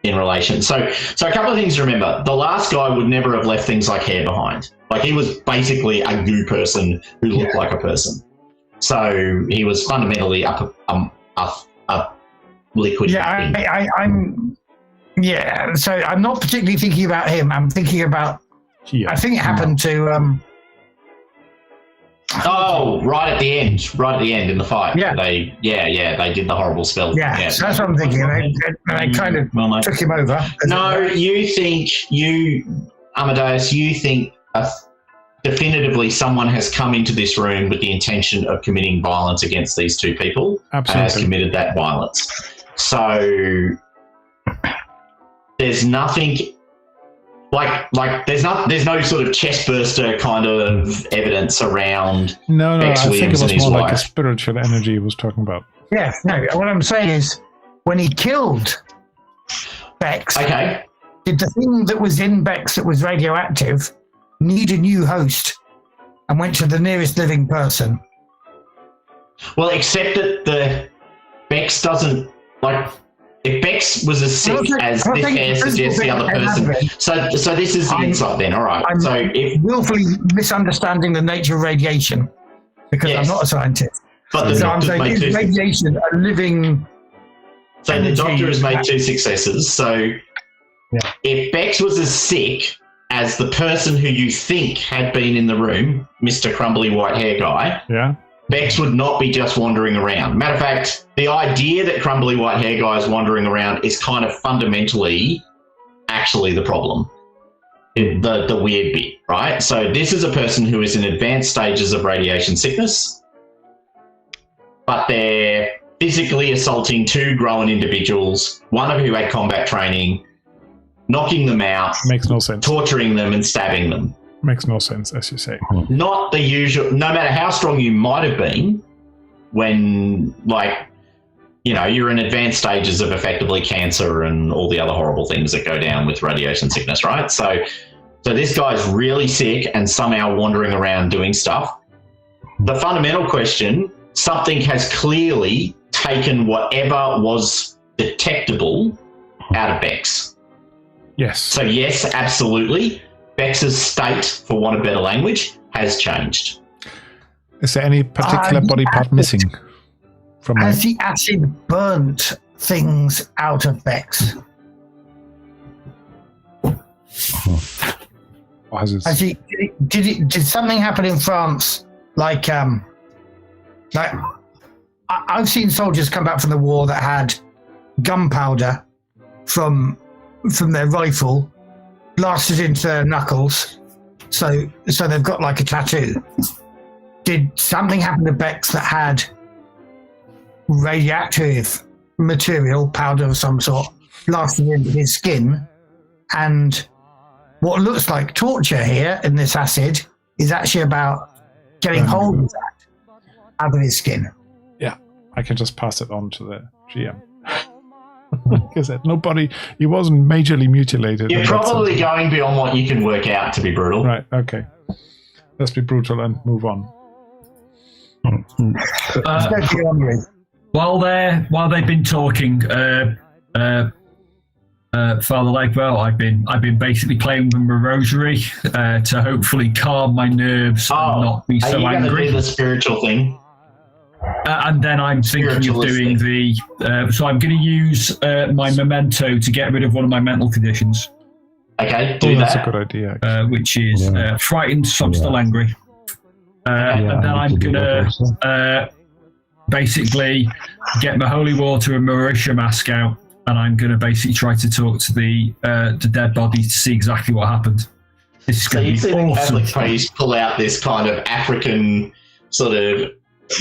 in relation. So a couple of things to remember. The last guy would never have left things like hair behind. Like, he was basically a goo person who looked like a person. So he was fundamentally a liquid. Yeah, I'm. Yeah, so I'm not particularly thinking about him. I'm thinking about. Yeah. I think it happened to. Right at the end in the fight. Yeah. They did the horrible spell. Yeah, so that's what I'm thinking. They kind of took him over. No, Amadeus, you think definitively someone has come into this room with the intention of committing violence against these two people. Absolutely. And has committed that violence. So there's nothing Like there's no sort of chest burster kind of evidence around No, Bex I think Williams it was and his more like a wife. spiritual energy he was talking about. Yeah, no. What I'm saying is, when he killed Bex, Okay. did the thing that was in Bex that was radioactive need a new host and went to the nearest living person? Well, except that the Bex doesn't like. If Bex was as sick as this hair suggests the other person, so this is the insight then. All right. I'm So if willfully misunderstanding the nature of radiation because Yes. I'm not a scientist. but the So I'm doctor's saying, made is two. radiation a living? So the doctor has made two successes. So if Bex was as sick as the person who you think had been in the room, Mr. Crumbly White Hair Guy, Yeah. Bex would not be just wandering around. Matter of fact, the idea that Crumbly White Hair Guy is wandering around is kind of fundamentally actually the problem. The weird bit, right? So this is a person who is in advanced stages of radiation sickness, but they're physically assaulting two grown individuals, one of who had combat training, knocking them out, Makes no sense. torturing them and stabbing them. Makes no sense, as you say. Not the usual, no matter how strong you might have been when, like, you know, you're in advanced stages of effectively cancer and all the other horrible things that go down with radiation sickness, right? So this guy's really sick and somehow wandering around doing stuff. The fundamental question, something has clearly taken whatever was detectable out of Bex. Yes. So yes, absolutely. Bex's state, for want of better language, has changed. Is there any particular body part missing from my... Has the acid burnt things out of Bex? Or has it... Did something happen in France? Like I've seen soldiers come back from the war that had gunpowder from their rifle blasted into their knuckles, so they've got like a tattoo. Did something happen to Bex that had radioactive material, powder of some sort, blasted into his skin, and what looks like torture here in this acid is actually about getting hold of that out of his skin? Yeah, I can just pass it on to the GM. Because nobody, he wasn't majorly mutilated. You're probably going beyond what you can work out, to be brutal. Right, okay. Let's be brutal and move on. While they've been talking, Father Legwell, I've been basically playing with my rosary to hopefully calm my nerves and not be so are you angry. going to do the spiritual thing? And then I'm thinking of doing the. So I'm going to use my memento to get rid of one of my mental conditions. Okay, do That's that. a good idea. Which is frightened, so I'm still angry. And then I'm going to basically get my holy water and Marisha mask out, and I'm going to basically try to talk to the dead bodies to see exactly what happened. This is So going you to see be the awesome. Catholic priest pull out this kind of African sort of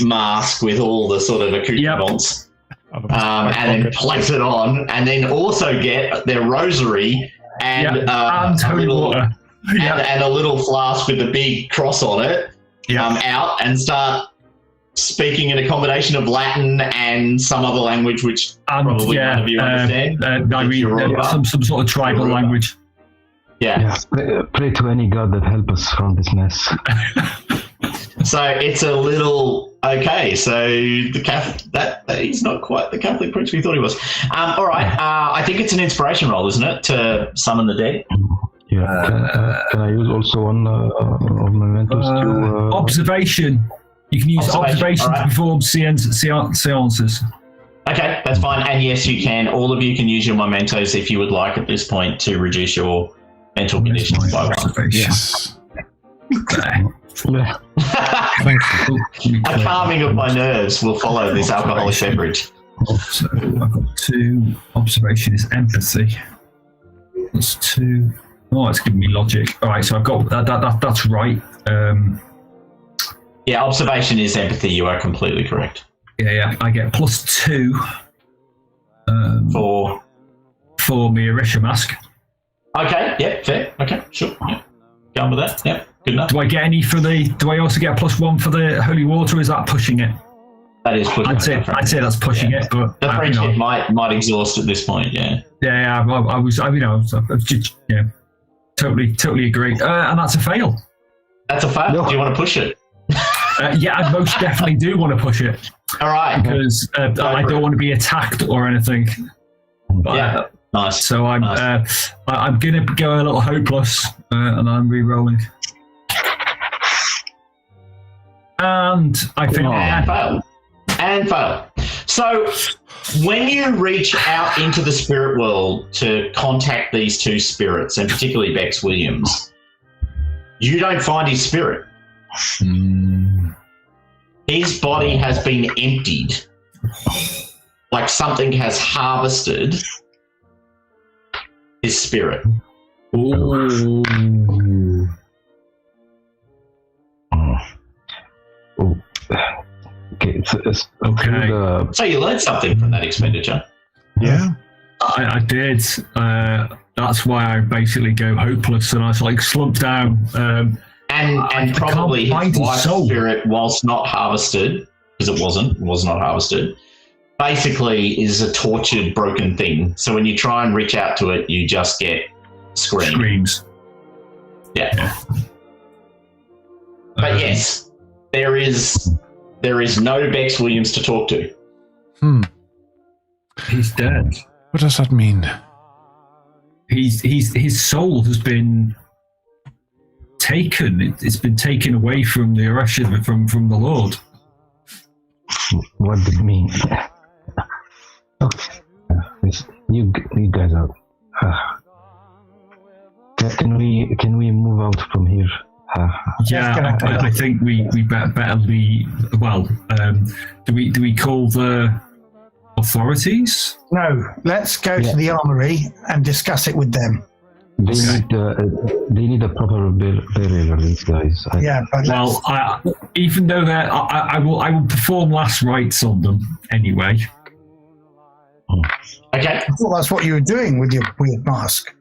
mask with all the sort of accoutrements, and then place it on, and then also get their rosary and, and a holy little, water. and a little flask with a big cross on it out, and start speaking in a combination of Latin and some other language, which probably none of you understand. I mean, some sort of tribal language. Yeah. Pray to any god that help us from this mess. So it's a little okay. So the Catholic that he's not quite the Catholic priest we thought he was. All right. I think it's an inspiration roll, isn't it, to summon the dead? Yeah. Can I use also one of my mentors to observation? You can use observation right. to perform seances. Okay, that's fine. And yes, you can. All of you can use your mementos if you would like at this point to reduce your mental conditions by one. Yes. Okay. Yeah. Thank you. A calming of my nerves will follow this alcoholic beverage. So I've got 2. Observation is empathy. That's 2. Oh, it's giving me logic. All right, so I've got that. That's right. Yeah, observation is empathy. You are completely correct. Yeah. I get +2 For my Orisha mask. Okay, yeah, fair. Okay, sure. Yeah. Go on with that. Yeah, good enough. Do I get any for the? Do I also get a +1 for the holy water? Or is that pushing it? That is pushing. I'd say that's pushing it, but the friendship might exhaust at this point. Yeah. Yeah, I was just, totally agree. And that's a fail. That's a fail. No. Do you want to push it? Yeah, I most definitely do want to push it. All right. Because I don't want to be attacked or anything. Yeah. Nice. So I'm gonna go a little hopeless, and I'm re-rolling. And I think and fail. So when you reach out into the spirit world to contact these two spirits, and particularly Bex Williams, you don't find his spirit. His body has been emptied, like something has harvested his spirit. Ooh. Okay. So you learned something from that expenditure. Yeah. I did. That's why I basically go hopeless, and I slump down. And probably his wife's spirit, whilst not harvested, because it was not harvested, basically is a tortured, broken thing. So when you try and reach out to it, you just get screams. Yeah. But yes, there is no Bex Williams to talk to. He's dead. What does that mean? His soul has been taken. It's been taken away from the Arashid, from the Lord. What did it mean? You guys are. Can we move out from here? Yeah, I think we better be. Well, do we call the authorities? No, let's go to the armory and discuss it with them. They need a proper burial, these guys. Even though I will perform last rites on them anyway. Okay. I thought that's what you were doing with your weird mask.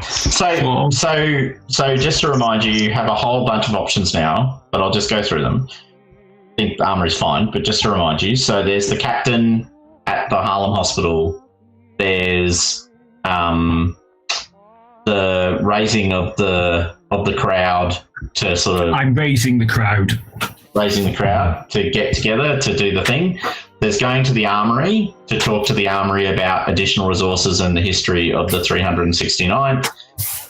So just to remind you, you have a whole bunch of options now, but I'll just go through them. I think armor is fine, but just to remind you, so there's the captain at the Harlem Hospital. There's the raising of the crowd to sort of. I'm raising the crowd to get together to do the thing. There's going to the armory to talk to the armory about additional resources and the history of the 369th.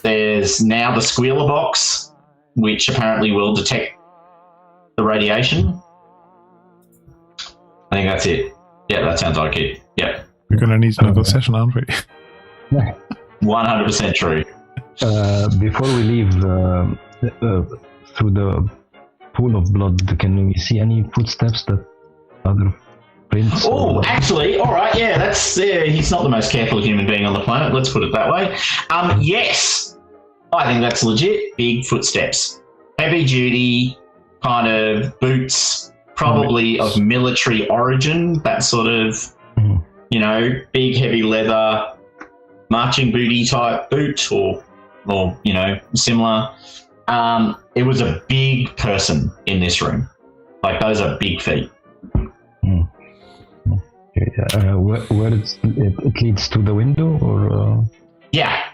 There's now the squealer box, which apparently will detect the radiation. I think that's it. Yeah, that sounds like it. Yep. We're going to need another session, aren't we? 100% true. Before we leave through the pool of blood, can we see any footsteps that other prints? Oh, actually, all right, yeah, he's not the most careful human being on the planet, let's put it that way. Yes, I think that's legit. Big footsteps. Heavy duty, kind of boots, probably of military origin, that sort of, big heavy leather, marching booty type boot or similar. It was a big person in this room. Like, those are big feet. Where it leads to the window, or? Yeah.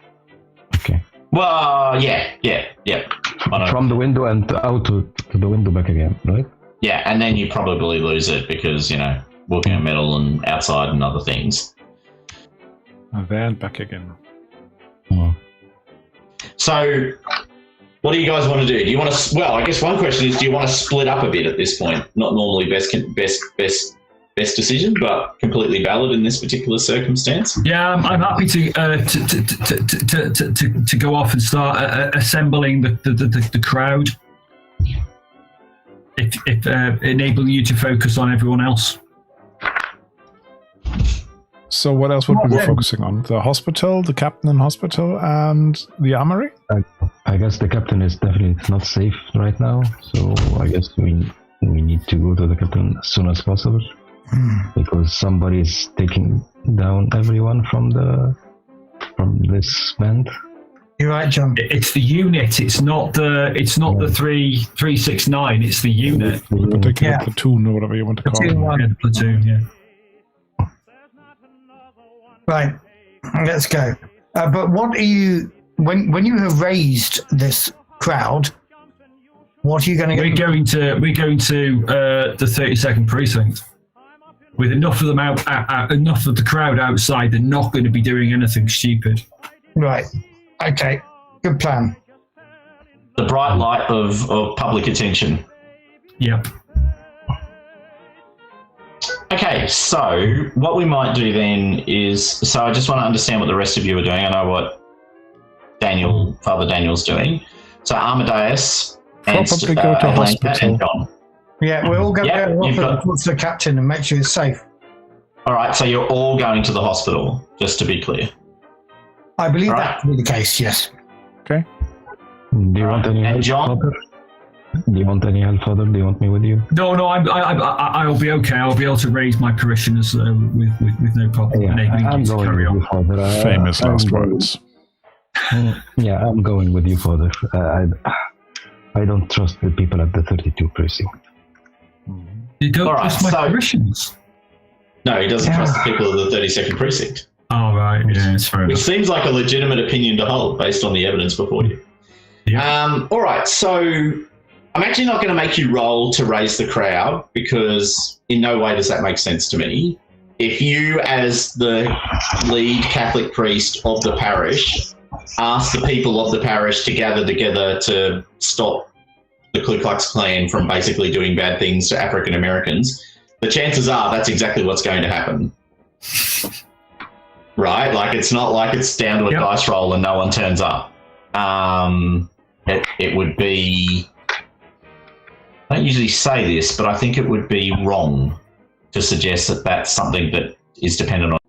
Okay. Well, yeah. From the window and out to the window back again, right? Yeah, and then you probably lose it because, walking on metal and outside and other things. And then back again. So, what do you guys want to do? Do you want to? Well, I guess one question is: do you want to split up a bit at this point? Not normally best decision, but completely valid in this particular circumstance. Yeah, I'm happy to go off and start assembling the crowd. If enabling you to focus on everyone else. So what else would we be focusing on? The hospital, the captain in hospital, and the armory? I guess the captain is definitely not safe right now, so I guess we need to go to the captain as soon as possible, because somebody is taking down everyone from this band. You're right, John. It's the unit. It's not the 369. It's the unit. The particular platoon or whatever you want to call it. Yeah, the platoon. Yeah. Right. Let's go. But what are you when you have raised this crowd? What are you going to? We're going to the 32nd precinct. With enough of them enough of the crowd outside, they're not going to be doing anything stupid. Right. Okay. Good plan. The bright light of public attention. Yep. Okay, so what we might do then is, so I just want to understand what the rest of you are doing. I know what Father Daniel's doing. So Amadeus and probably go to hospital. And John. Yeah, we're all going to go to the captain and make sure he's safe. All right, so you're all going to the hospital, just to be clear. I believe that to be the case, yes. Okay. Do you want any help, John? Father? Do you want any help, Father? Do you want me with you? No, I'll be okay. I'll be able to raise my parishioners with no problem. Yeah, I'm going with you, Father. Famous last words. Yeah, I'm going with you, Father. I don't trust the people at the 32 precinct. You don't trust my parishioners? No, he doesn't trust the people of the 32nd precinct. Oh, right. Yeah, it's fair enough. Which seems like a legitimate opinion to hold based on the evidence before you. Yeah. All right, so I'm actually not going to make you roll to raise the crowd because in no way does that make sense to me. If you, as the lead Catholic priest of the parish, ask the people of the parish to gather together to stop the Ku Klux Klan from basically doing bad things to African Americans, the chances are that's exactly what's going to happen. Right? Like, it's not like it's down to a dice roll and no one turns up. It would be... I don't usually say this, but I think it would be wrong to suggest that that's something that is dependent on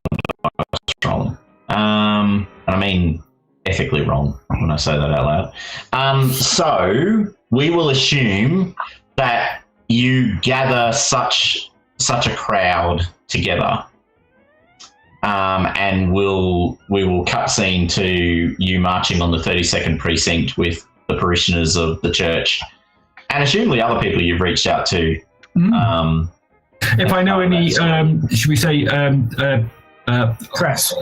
dice rolling. And I mean ethically wrong when I say that out loud. So we will assume that you gather such a crowd together, and we will cut scene to you marching on the 32nd precinct with the parishioners of the church, and assume the other people you've reached out to. If I know any, should we say, Press.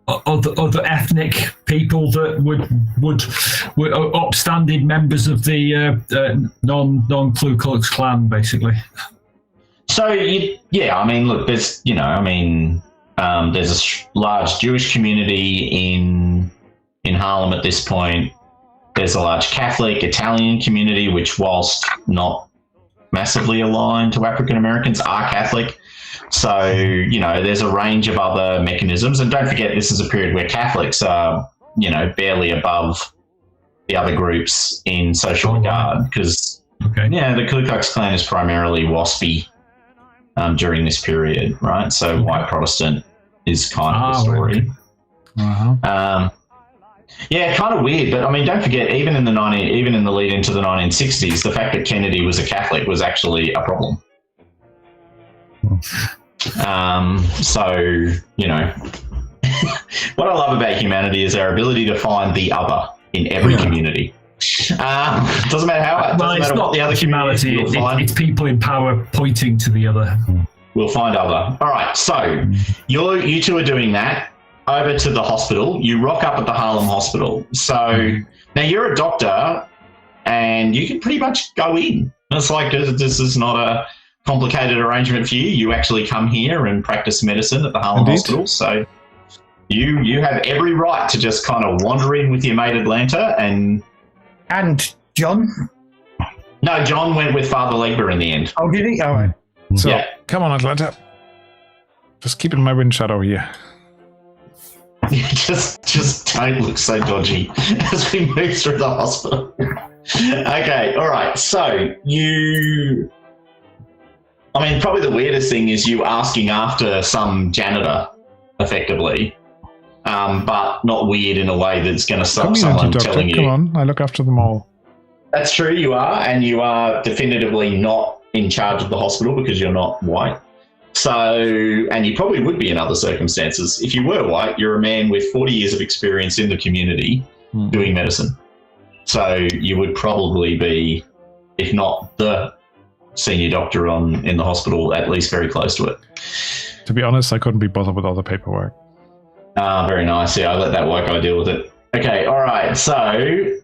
other ethnic people that would upstanding members of the non Ku Klux Klan, basically. So I mean, look, there's there's a large Jewish community in Harlem at this point. There's a large Catholic Italian community, which, whilst not massively aligned to African Americans, are Catholic. So, there's a range of other mechanisms. And don't forget, this is a period where Catholics are, barely above the other groups in social regard. Because, the Ku Klux Klan is primarily WASPy during this period, right? So white Protestant is kind of the story. Uh-huh. Kind of weird, but I mean, don't forget, even in the lead into the 1960s, the fact that Kennedy was a Catholic was actually a problem. What I love about humanity is our ability to find the other in every community. Doesn't matter how. Well, it's not the other humanity. It's people in power pointing to the other. We'll find other. All right. So you two are doing that. Over to the hospital. You rock up at the Harlem Hospital. So now you're a doctor, and you can pretty much go in. It's like this is not a complicated arrangement for you. You actually come here and practice medicine at the Harlem Hospital. So you have every right to just kind of wander in with your mate Atlanta and John? No, John went with Father Legba in the end. Oh, did he? All right. So come on, Atlanta. Just keeping my wind shadow here. just don't look so dodgy as we move through the hospital. Okay, all right. So probably the weirdest thing is you asking after some janitor, effectively, but not weird in a way that's going to stop someone telling you. Come on, I look after them all. That's true, you are, and you are definitively not in charge of the hospital because you're not white. So, and you probably would be in other circumstances. If you were white, you're a man with 40 years of experience in the community. doing medicine. So you would probably be, if not the senior doctor in the hospital, at least very close to it. To be honest, I couldn't be bothered with all the paperwork. Very nice. Yeah, I let that work. I deal with it. Okay, all right. So,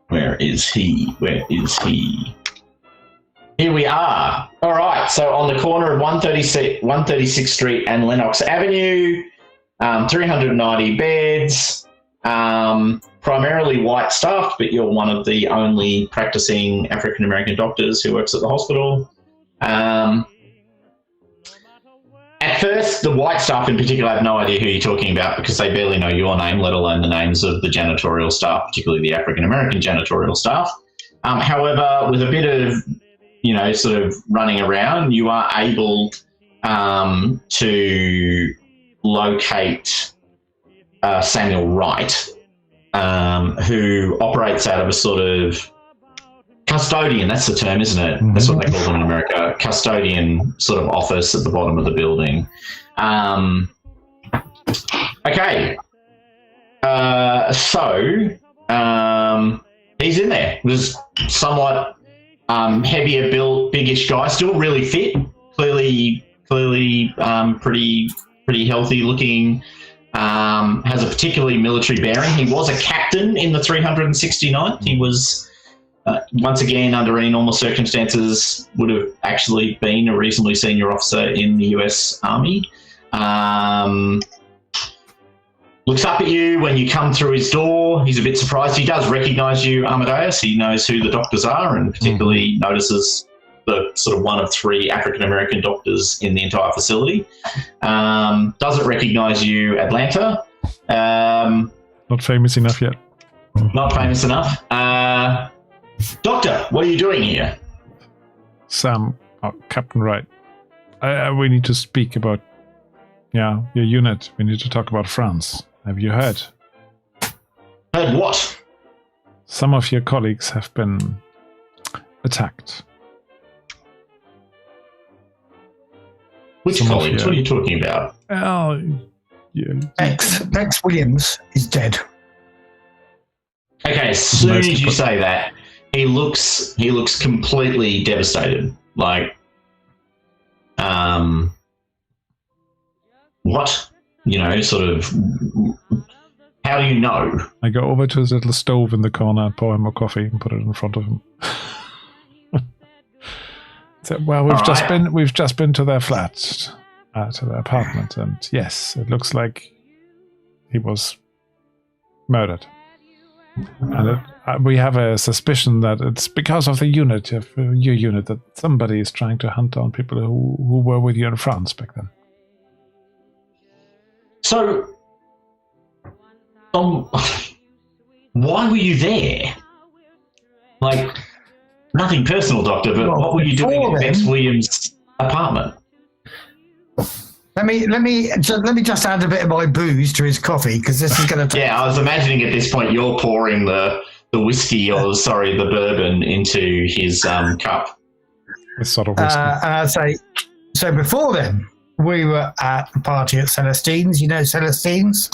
where is he? Here we are. All right. So on the corner of 136th Street and Lenox Avenue, 390 beds, primarily white staffed, but you're one of the only practicing African American doctors who works at the hospital. At first, the white staff in particular have no idea who you're talking about because they barely know your name, let alone the names of the janitorial staff, particularly the African American janitorial staff. However, with a bit of, sort of running around, you are able to locate Samuel Wright, who operates out of a sort of custodian, that's the term, isn't it? That's what they call them in America. Custodian sort of office at the bottom of the building. Okay. So he's in there. There's somewhat heavier built, biggish guy, still really fit, clearly pretty healthy looking. Has a particularly military bearing. He was a captain in the 369th. He was, once again, under any normal circumstances, would have actually been a reasonably senior officer in the US Army. Looks up at you when you come through his door. He's a bit surprised. He does recognise you, Amadeus. He knows who the doctors are and particularly notices the sort of one of three African-American doctors in the entire facility. Doesn't recognise you, Atlanta. Not famous enough yet. Not famous enough. Doctor, what are you doing here? Sam, Captain Wright. We need to speak about, your unit. We need to talk about France. Have you heard? Heard what? Some of your colleagues have been attacked. Which colleagues? What are you talking about? Oh, Bex Williams is dead. Okay, as soon as you say that, he looks completely devastated. Like, what? Sort of. How do you know? I go over to his little stove in the corner and pour him a coffee and put it in front of him. So, well, we've just been to their flat, to their apartment, and yes, it looks like he was murdered. And we have a suspicion that it's because of the unit, of your unit, that somebody is trying to hunt down people who were with you in France back then. So, why were you there? Like, nothing personal, Doctor, but what were you doing at Bex Williams' apartment? Let me just add a bit of my booze to his coffee because this is going to. Yeah, I was imagining at this point you're pouring the whiskey the bourbon into his cup. This sort of whiskey. So before then, we were at a party at Celestine's. You know Celestine's?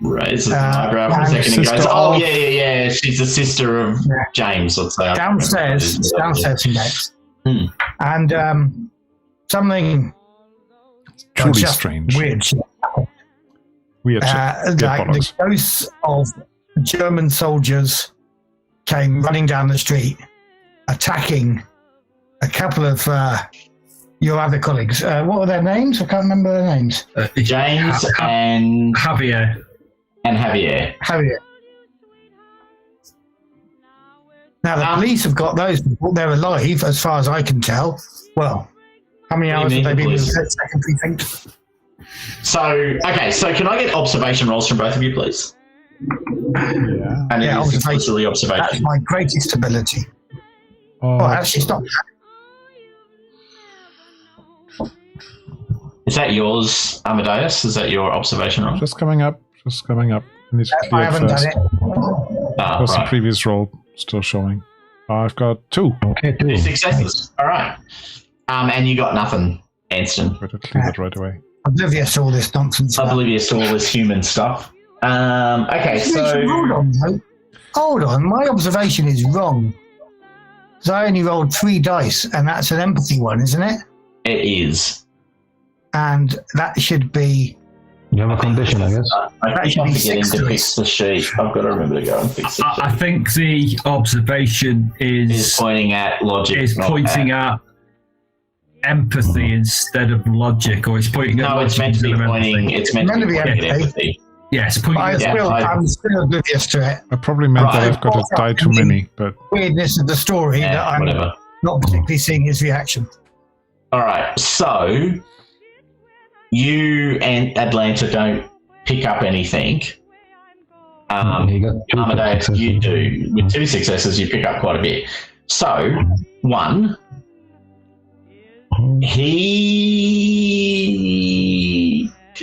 Raises an eyebrow for a second and goes, "Oh yeah. She's the sister of James." Let's say downstairs in Bex, and something truly just strange, weird. Like the ghosts of German soldiers came running down the street, attacking a couple of your other colleagues. What were their names? I can't remember their names. James and Javier. And Javier. Now, the police have got those people. They're alive, as far as I can tell. Well, how many hours have they been with the second precinct? So can I get observation rolls from both of you, please? Yeah. And observation. That's my greatest ability. Actually, stop. Is that yours, Amadeus? Is that your observation roll? Just coming up. I haven't done it. What's the previous roll still showing? I've got 2. Okay, 2 successes. All right. And you got nothing, Anston. Better clean it right away. Oblivious to all this nonsense. Oblivious to all this human stuff. Okay, so hold on. My observation is wrong. So I only rolled 3 dice, and that's an empathy one, isn't it? it is. And that should be. You have a condition, I guess. I think I'm forgetting to fix the sheet. I've got to remember to go and fix it. I think the observation Is pointing at logic. is pointing at empathy instead of logic, or it's pointing at No, logic it's meant to be instead of pointing. empathy. It's meant to be pointing at empathy. Yes, pointing I'm at still oblivious to it. I probably meant that I've got a die too many, but Weirdness of the story that I'm Whatever. not particularly seeing his reaction. All right, so you and Atlanta don't pick up anything. He got 2 Amadeus, successes. you do. With 2 successes, you pick up quite a bit. So, 1,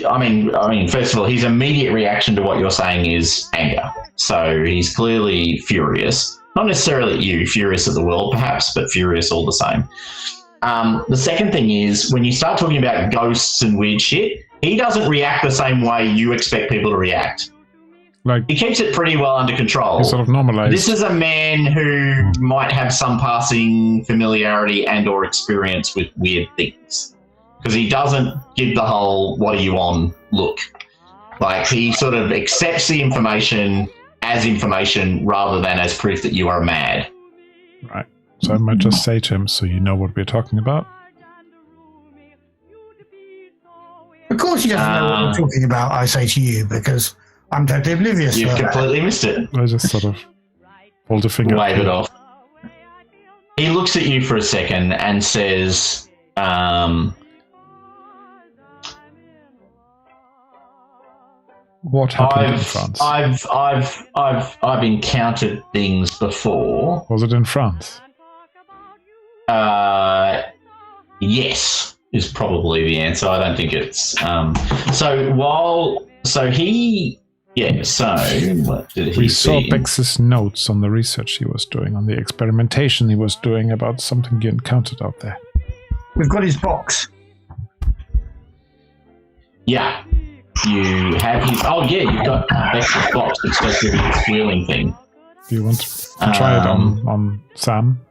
I mean, first of all, his immediate reaction to what you're saying is anger. So he's clearly furious. Not necessarily at you, furious at the world perhaps, but furious all the same. The second thing is, when you start talking about ghosts and weird shit, he doesn't react the same way you expect people to react. like He keeps it pretty well under control. he's sort of normalized. This is a man who might have some passing familiarity and or experience with weird things. Because he doesn't give the whole, what are you on look. Like, he sort of accepts the information as information rather than as proof that you are mad. Right. So I might just say to him, so you know what we're talking about? Of course he doesn't know what we're talking about, I say to you, because I'm totally oblivious. You've to that. completely missed it. I just sort of hold a finger. Wave it off. He looks at you for a second and says, What happened in France? I've encountered things before. Was it in France? Yes, is probably the answer. I don't think it's so what did he We saw see? Bex's notes on the research he was doing, on the experimentation he was doing about something he encountered out there. We've got his box. Yeah. You have his you've got Bex's box. It's got the squealing thing. Do you want to try it on Sam?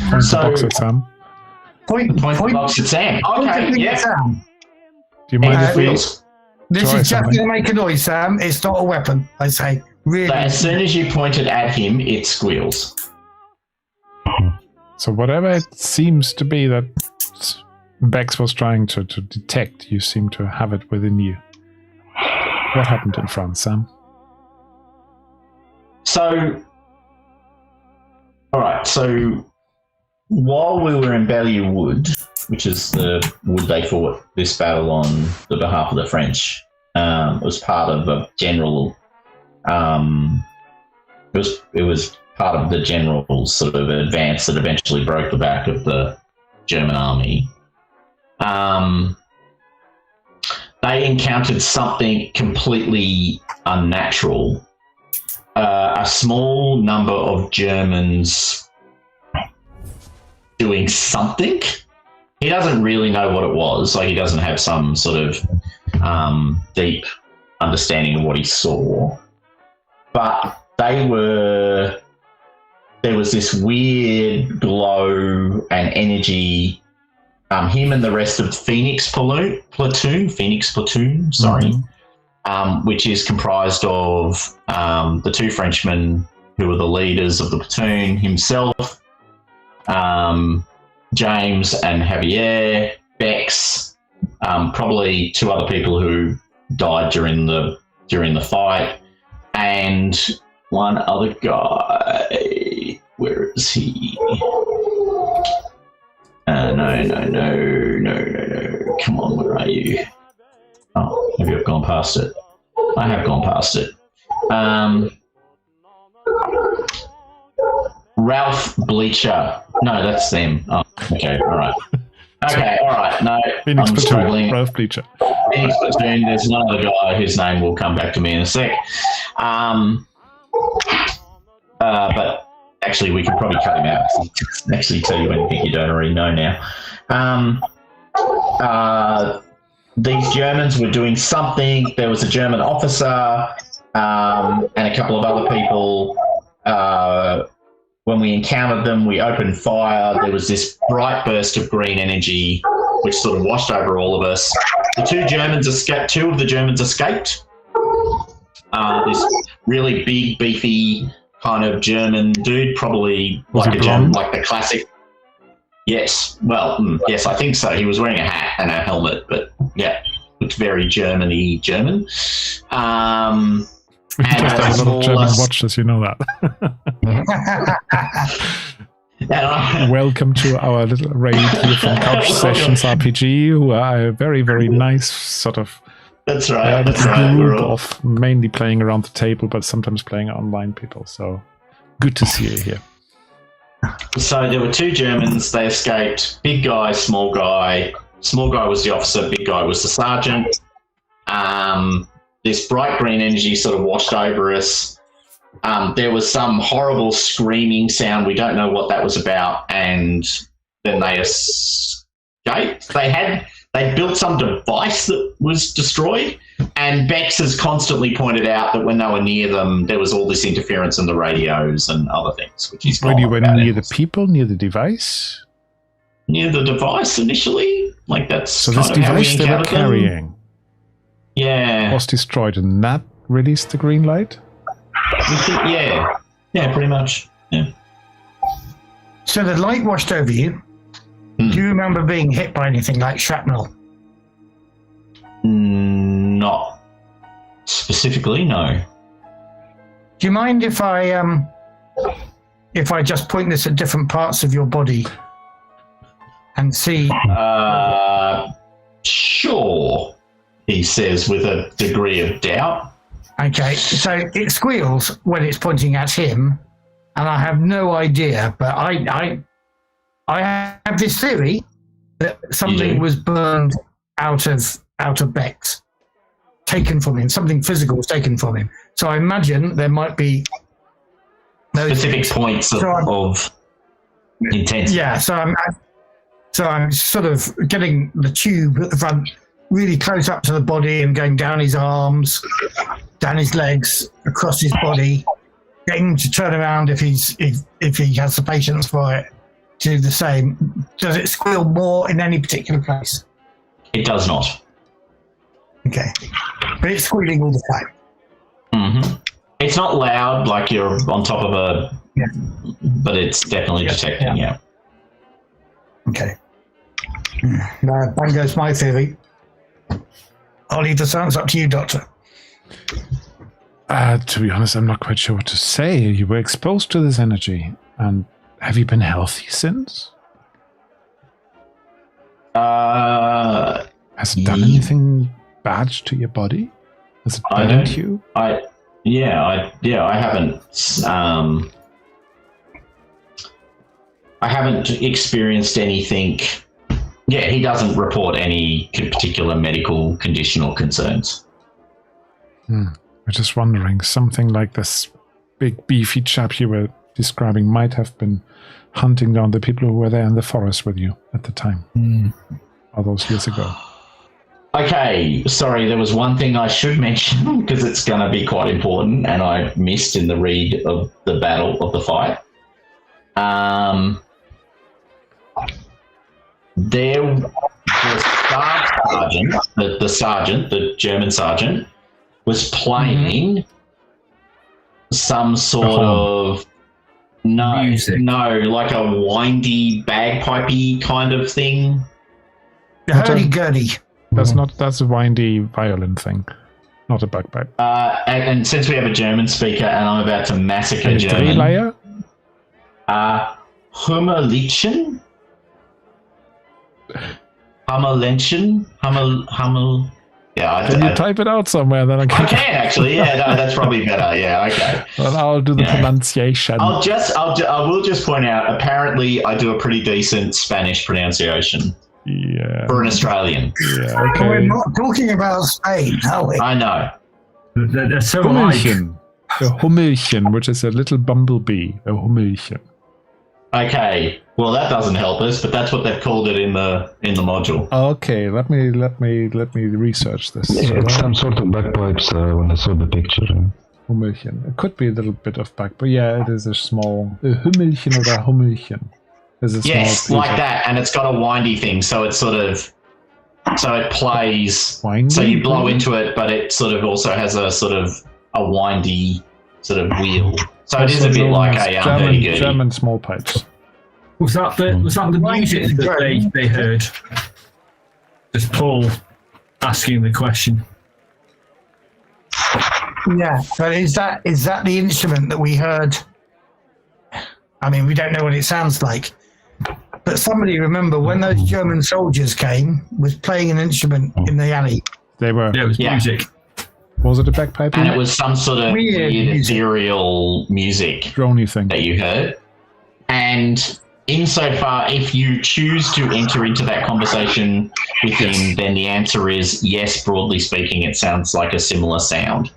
Point the box at Sam. Point the box at Sam. Okay, yeah. Sam. Do you mind if we... Squeals. This Try is just something. going to make a noise, Sam. It's not a weapon, I say. Really. So as soon as you point it at him, it squeals. So whatever it seems to be that Bex was trying to detect, you seem to have it within you. What happened in France, Sam? So, all right. So, while we were in Balliol Wood, which is the wood they fought this battle on the behalf of the French, was part of a general. It was part of the general sort of advance that eventually broke the back of the German army. They encountered something completely unnatural. A small number of Germans doing something. He doesn't really know what it was. Like, he doesn't have some sort of deep understanding of what he saw. But there was this weird glow and energy. Him and the rest of Phoenix Platoon, sorry, which is comprised of the 2 Frenchmen who were the leaders of the platoon, himself, James and Javier, Bex, probably 2 other people who died during the fight, and 1 other guy. Where is he? No. Come on, where are you? Oh, maybe I've gone past it. I have gone past it. Ralph Bleacher. No, that's them. Oh, okay, all right. Okay, all right. No, Phoenix I'm Platoon, struggling. Ralph Bleacher. Phoenix Platoon. There's one other guy whose name will come back to me in a sec. But actually, we can probably cut him out. He doesn't actually tell you anything you don't already know now. these Germans were doing something. There was a German officer and a couple of other people. When we encountered them, we opened fire. There was this bright burst of green energy, which sort of washed over all of us. The two of the Germans escaped. This really big, beefy kind of German dude, probably like a German, like the classic. Yes, well, yes, I think so. He was wearing a hat and a helmet, but yeah, looked very German. We just have a lot of German watches, you know that. Welcome to our little raid here from Couch Sessions RPG, who are a very, very nice sort of That's right. Group of mainly playing around the table, but sometimes playing online people. So good to see you here. So there were two Germans. They escaped. Big guy, small guy. Small guy was the officer. Big guy was the sergeant. This bright green energy sort of washed over us. There was some horrible screaming sound. We don't know what that was about. And then they escaped. They built some device that was destroyed. And Bex has constantly pointed out that when they were near them, there was all this interference in the radios and other things. Which is when you went near the people, near the device? Near the device initially. Like that's so this device they were carrying. Yeah. Was destroyed and that released the green light? Yeah, pretty much. Yeah. So the light washed over you. Do you remember being hit by anything like shrapnel? Not specifically, no. Do you mind if I just point this at different parts of your body and see? Sure, he says with a degree of doubt. Okay, so it squeals when it's pointing at him, and I have no idea, but I have this theory that something was burned out of Bex, taken from him. Something physical was taken from him. So I imagine there might be specific points of intensity. Yeah, so I'm sort of getting the tube at the front really close up to the body and going down his arms, down his legs, across his body, getting him to turn around if he has the patience for it. Do the same. Does it squeal more in any particular place? It does not. Okay. But it's squealing all the time. Mm-hmm. It's not loud like you're on top of a... Yeah. But it's definitely detecting, yeah. Okay. Now, bang goes my theory. I'll leave the science up to you, Doctor. To be honest, I'm not quite sure what to say. You were exposed to this energy, and have you been healthy since? Has it done anything bad to your body? Has it burned you? I haven't. I haven't experienced anything. Yeah, he doesn't report any particular medical condition or concerns. I'm just wondering, something like this big beefy chap you were describing might have been hunting down the people who were there in the forest with you at the time, all those years ago. Okay, sorry, there was one thing I should mention because it's going to be quite important and I missed in the read of the battle of the fight. There was the sergeant, the German sergeant, was playing some sort of music. No, like a windy bagpipey kind of thing. Hurdy-gurdy. That's a windy violin thing, not a bagpipe. And since we have a German speaker and I'm about to massacre German, Hummerliedchen? Hummerlenchen? Hummel. Yeah, Can you type it out somewhere? Then I can actually. Yeah, no, that's probably better. Yeah, okay. Well, I'll do the pronunciation. I will just point out. Apparently, I do a pretty decent Spanish pronunciation. Yeah. For an Australian. Yeah. Okay. We're not talking about Spain, are we? I know. They're so Hummelchen. A Hummelchen, which is a little bumblebee. A Hummelchen. Okay. Well, that doesn't help us, but that's what they've called it in the module. Okay, let me research this. It's some sort of bagpipes when I saw the picture. Hummelchen. It could be a little bit of back, but yeah, it is a small Hummelchen or Hummelchen. Yes, like that, and it's got a windy thing, so it's sort of it plays. Windy? So you blow into it, but it sort of also has a sort of a windy sort of wheel. So it is a bit like a German small pipes. Was that the music that they heard? Just Paul asking the question. Yeah, but is that the instrument that we heard? I mean, we don't know what it sounds like. But somebody remember when those German soldiers came, was playing an instrument in the alley. They were. Yeah, it was music. Was it a bagpipe? And it was some sort of weird ethereal music droney thing that you heard. And insofar, if you choose to enter into that conversation with him, then the answer is yes, broadly speaking, it sounds like a similar sound.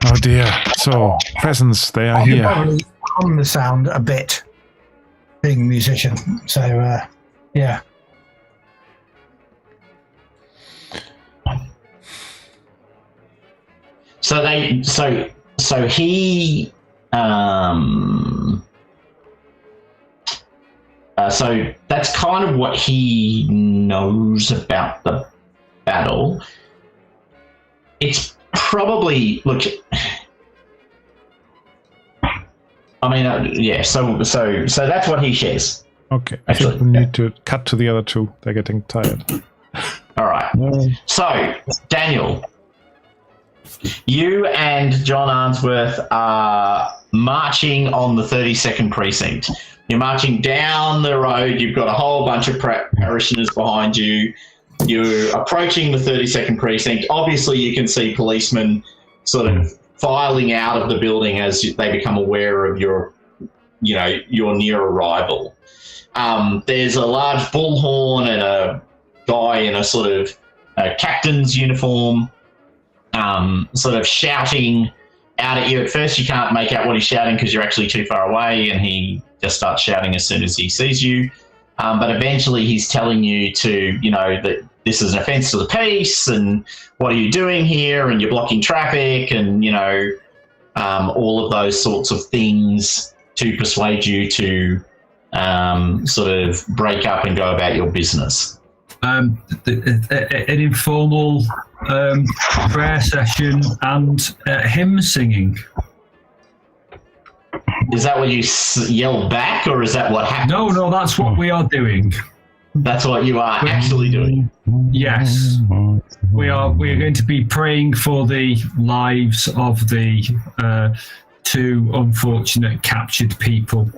Oh dear. So, presents, they are here. Probably hum the sound a bit, being a musician. So, yeah. So he so that's kind of what he knows about the battle. It's probably I mean, yeah. So that's what he shares. Okay, I think we need to cut to the other two. They're getting tired. All right. So, Daniel, you and John Arnsworth are marching on the 32nd precinct. You're marching down the road. You've got a whole bunch of parishioners behind you. You're approaching the 32nd precinct. Obviously, you can see policemen sort of filing out of the building as they become aware of your near arrival. There's a large bullhorn and a guy in a sort of captain's uniform sort of shouting out at you. At first you can't make out what he's shouting because you're actually too far away, and he just starts shouting as soon as he sees you. But eventually he's telling you to, that this is an offence to the peace, and what are you doing here, and you're blocking traffic, and, all of those sorts of things to persuade you to sort of break up and go about your business. An informal prayer session and hymn singing. Is that what you yell back, or is that what happens? No, that's what we are doing. That's what you are actually doing. Yes, we are going to be praying for the lives of the two unfortunate captured people,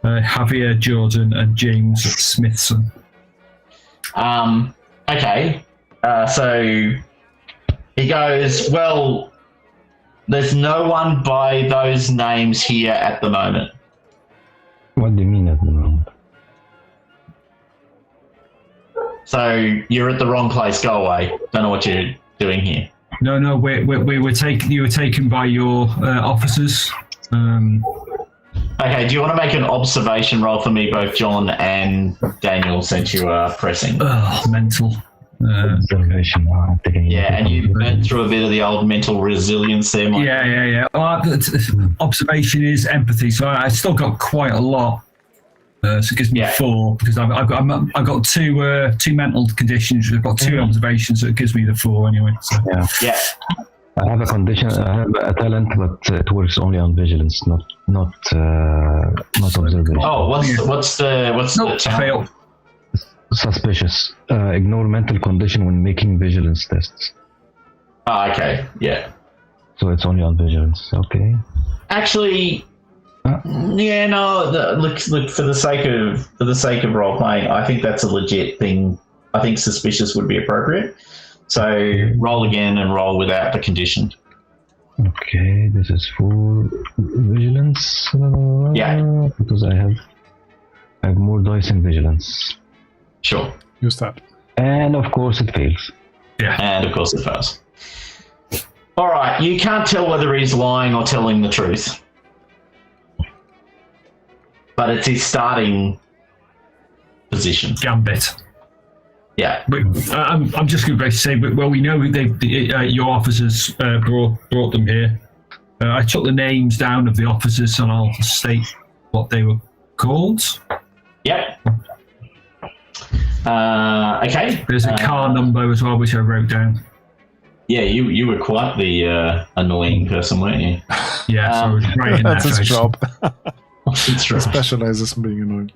Javier Jordan and James Smithson. Okay. So he goes, well, there's no one by those names here at the moment. What do you mean at the moment? So you're at the wrong place. Go away. Don't know what you're doing here. No, we were taken. You were taken by your officers. Okay, do you want to make an observation roll for me, both John and Daniel, since you are pressing? Mental. Observation. Yeah, and you went through a bit of the old mental resilience there, Mike. Yeah. Observation is empathy, so I still got quite a lot. So it gives me 4 because I've got two mental conditions. I've got 2 observations, so it gives me the 4 anyway. So. Yeah. I have a condition. I have a talent, but it works only on vigilance, not observation. Oh, what's the talent? Fail. Suspicious. Ignore mental condition when making vigilance tests. Oh, okay. Yeah. So it's only on vigilance. Okay. Actually, yeah. No. Look. For the sake of role playing, I think that's a legit thing. I think suspicious would be appropriate. So roll again and roll without the condition. Okay. This is for vigilance. Yeah. Because I have more dice in vigilance. Sure. Use that. And of course it fails. Yeah. And of course it fails. All right. You can't tell whether he's lying or telling the truth. but it's his starting position. Gambit. Yeah. But, I'm just going to say, well, we know your officers brought them here. I took the names down of the officers, and I'll state what they were called. Yep. Okay. There's a car number as well, which I wrote down. Yeah, you were quite the annoying person, weren't you? Yeah, so I was writing that's that. his job. That's He right. specializes in being annoying.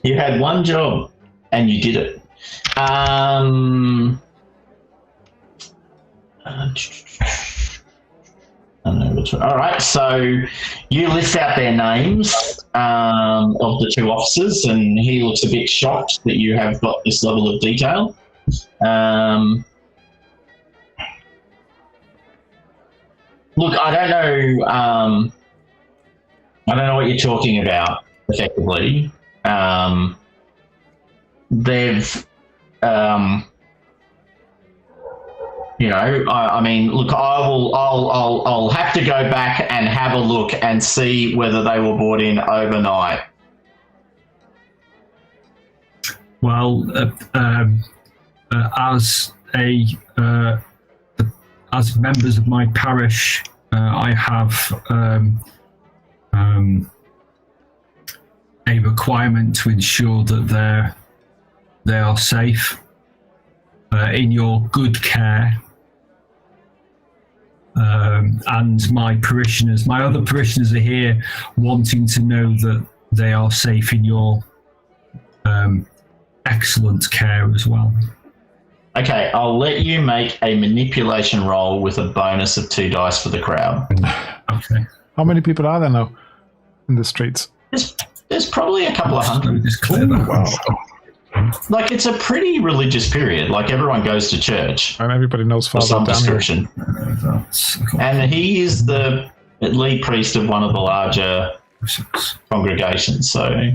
You had one job, and you did it. All right, so you list out their names of the two officers, and he looks a bit shocked that you have got this level of detail. Look, I don't know what you're talking about, effectively. They've, I mean, look, I'll have to go back and have a look and see whether they were brought in overnight. Well, as members of my parish, I have a requirement to ensure that they are safe, in your good care, and my other parishioners are here wanting to know that they are safe in your excellent care as well. Okay, I'll let you make a manipulation roll with a bonus of 2 dice for the crowd. Okay. How many people are there now in the streets? There's probably a couple of hundred. Just clear that. Wow. Like, it's a pretty religious period. Like, everyone goes to church And everybody knows of Father some Daniel. description. And he is the lead priest of one of the larger congregations, so...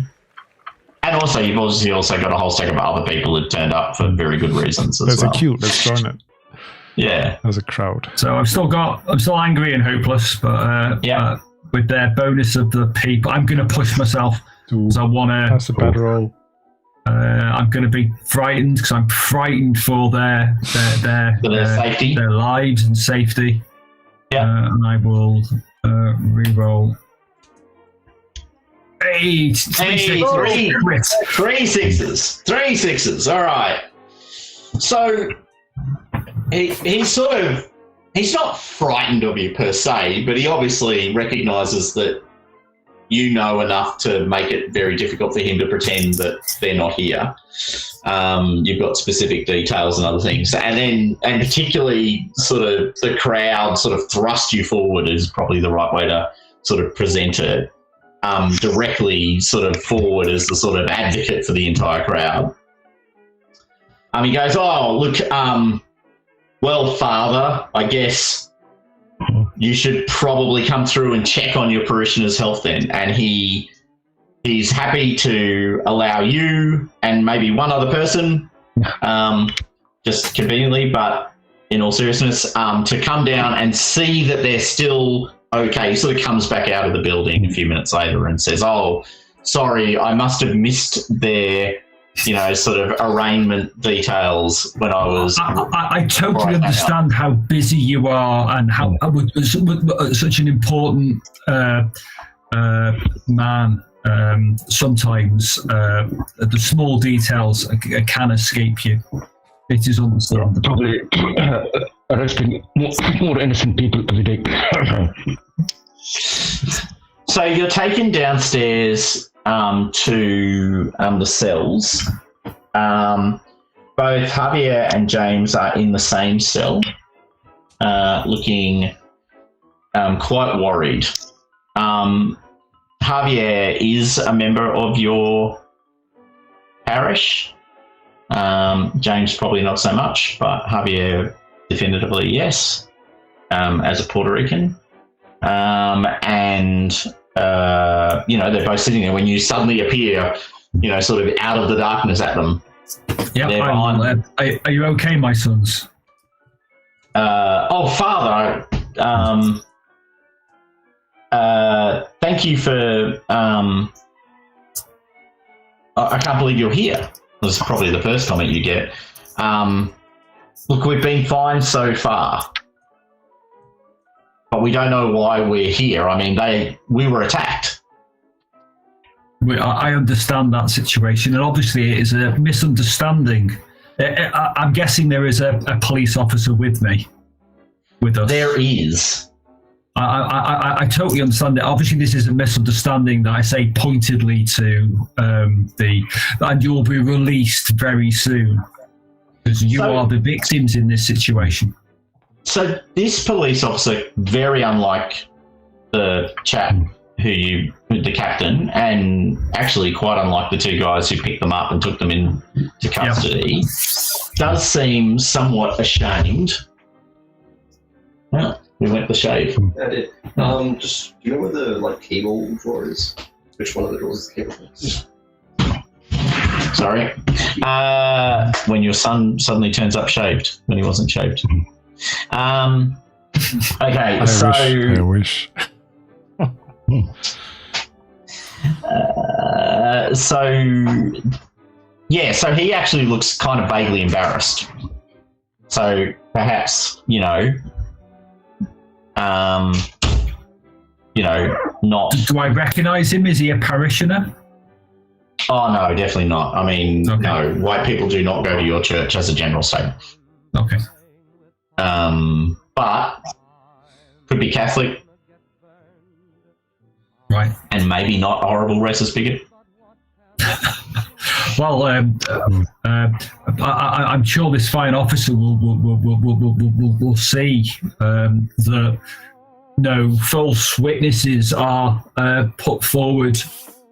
And also, you've obviously also got a whole stack of other people that turned up for very good reasons as There's well. a queue. Let's join it. Yeah. There's a crowd. So I'm still angry and hopeless, but with their bonus of the people, I'm going to push myself because I want to. That's a bad roll. I'm going to be frightened because I'm frightened for their safety, their lives and safety. Yeah. And I will re-roll. Three sixes. All right. So he's not frightened of you per se, but he obviously recognises that you know enough to make it very difficult for him to pretend that they're not here. You've got specific details and other things, and particularly sort of the crowd sort of thrust you forward is probably the right way to sort of present it. Directly sort of forward as the sort of advocate for the entire crowd. He goes, oh, look, well, Father, I guess you should probably come through and check on your parishioner's health then. And he's happy to allow you and maybe one other person, just conveniently, but in all seriousness, to come down and see that they're still okay. He sort of comes back out of the building a few minutes later and says, oh, sorry, I must have missed their, sort of arraignment details when I was... I totally understand how busy you are and how such an important man. Sometimes the small details can escape you. It is understandable. Probably arresting more innocent people every day. So you're taken downstairs to the cells. Both Javier and James are in the same cell, looking quite worried. Javier is a member of your parish. James probably not so much, but Javier definitively yes, as a Puerto Rican. They're both sitting there when you suddenly appear, sort of out of the darkness at them. Yeah, are you okay, my sons? Father, thank you for I can't believe you're here. This is probably the first comment you get. Look, we've been fine so far, but we don't know why we're here. I mean, we were attacked. I understand that situation, and obviously it is a misunderstanding. I'm guessing there is a police officer with us. There is. I totally understand it. Obviously, this is a misunderstanding that I say pointedly to and you'll be released very soon because you are the victims in this situation. So this police officer, very unlike the chap the captain, and actually quite unlike the two guys who picked them up and took them into custody, does seem somewhat ashamed. Well, we went the shave. I did. Just, do you know where the cable drawer is? Which one of the drawers is the cable drawer? Sorry. When your son suddenly turns up shaved, when he wasn't shaved. Okay, I wish. So he actually looks kind of vaguely embarrassed. So perhaps, not. Do I recognise him? Is he a parishioner? Oh no, definitely not. I mean, okay. No, white people do not go to your church as a general statement. Okay. But could be Catholic. Right. And maybe not a horrible racist bigot. Well, I'm sure this fine officer will see that no false witnesses are put forward,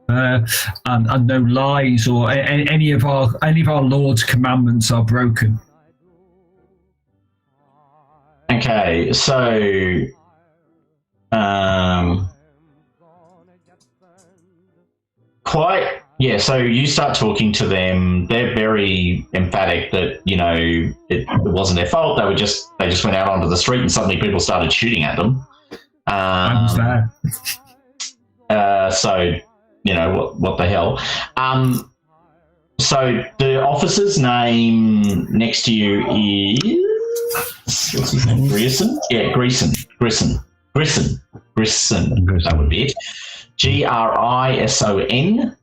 and no lies or any of our Lord's commandments are broken. Okay, so so you start talking to them. They're very emphatic that it wasn't their fault. They just went out onto the street and suddenly people started shooting at them. I was there. So what the hell? So the officer's name next to you is, what's his name? Grierson? Yeah, Grierson. That would be it. Grison.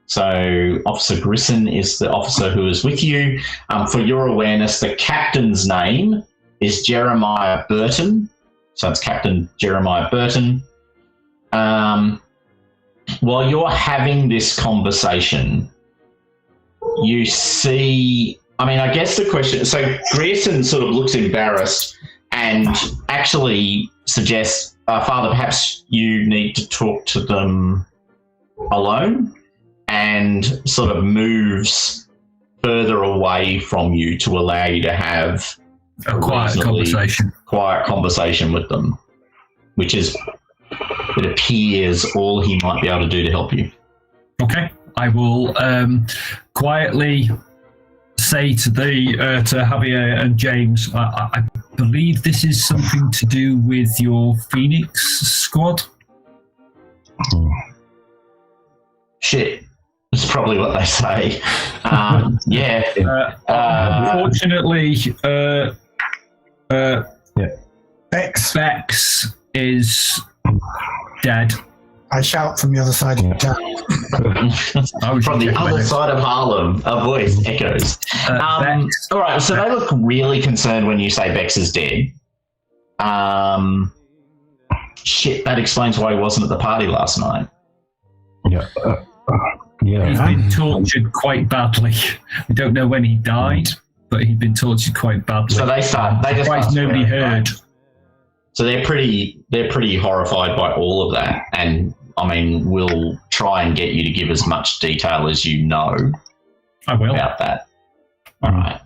So Officer Grierson is the officer who is with you. For your awareness, the captain's name is Jeremiah Burton. So it's Captain Jeremiah Burton. While you're having this conversation, you see, I guess the question, so Grierson sort of looks embarrassed and actually suggests, Father, perhaps you need to talk to them alone, and sort of moves further away from you to allow you to have a quiet conversation with them, which is, it appears, all he might be able to do to help you. Okay, I will quietly say to Javier and James, I believe this is something to do with your Phoenix squad. Shit. That's probably what they say. Unfortunately, Bex is dead. I shout from the other side of the town. From the other side of Harlem, a voice echoes. All right, so they look really concerned when you say Bex is dead. Shit, that explains why he wasn't at the party last night. Yeah. He's been tortured quite badly. We don't know when he died, but he'd been tortured quite badly. So they just nobody heard. So they're pretty horrified by all of that, and we'll try and get you to give as much detail as you know. I will about that. All right.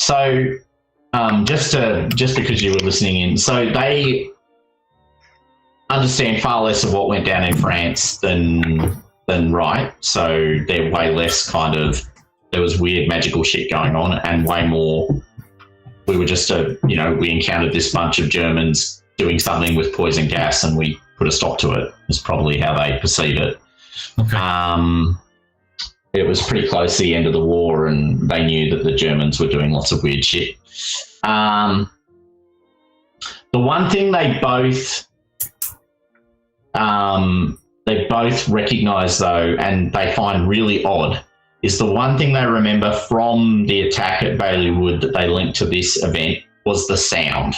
So, just because you were listening in, so they understand far less of what went down in France than right. So they're way less there was weird magical shit going on, and way more. We were just we encountered this bunch of Germans doing something with poison gas, and we put a stop to it. Is probably how they perceive it. Okay. it was pretty close to the end of the war, and they knew that the Germans were doing lots of weird shit. The one thing they both recognise, though, and they find really odd, is the one thing they remember from the attack at Bailey Wood that they linked to this event was the sound.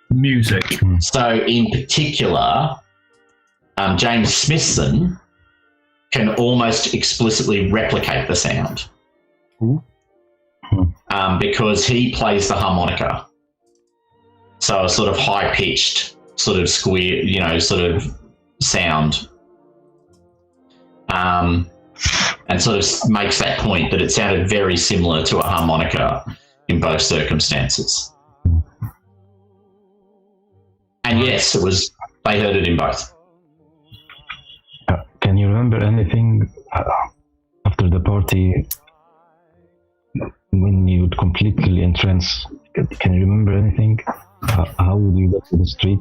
Music. So, in particular, James Smithson can almost explicitly replicate the sound. Because he plays the harmonica. So a sort of high-pitched, sort of squeal, sort of sound. And sort of makes that point that it sounded very similar to a harmonica in both circumstances. And yes, they heard it in both. Can you remember anything after the party when you would completely entrance? Can you remember anything? How would you get to the street?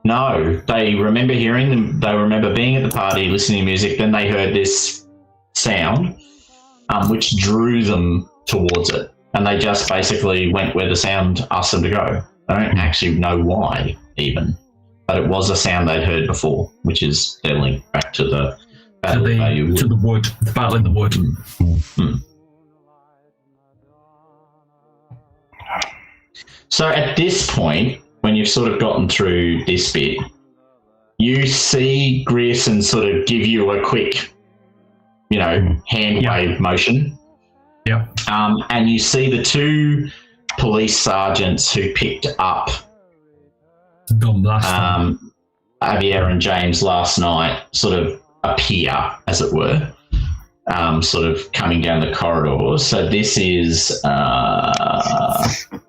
No, they remember hearing them. They remember being at the party, listening to music. Then they heard this sound, which drew them towards it. And they just basically went where the sound asked them to go. They don't actually know why, even. But it was a sound they'd heard before, which is their link back to the battle to the wood, the battle in the wood. So at this point, when you've sort of gotten through this bit, you see Grierson sort of give you a quick, hand wave motion. Yeah. And you see the two police sergeants who picked up Javier and James last night sort of appear, as it were, sort of coming down the corridors. So this is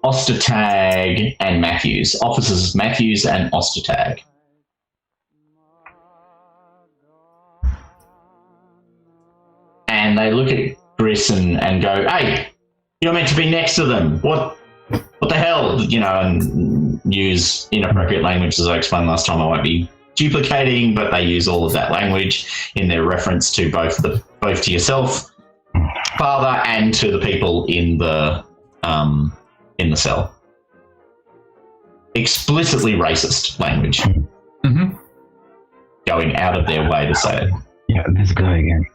Ostertag and Matthews, officers Matthews and Ostertag. And they look at Grierson and go, "Hey, you're meant to be next to them. What the hell?" And use inappropriate language, as I explained last time. I won't be duplicating, but they use all of that language in their reference to both to yourself, father, and to the people in the cell. Explicitly racist language. Mm-hmm. Going out of their way to say it. Yeah, this guy again.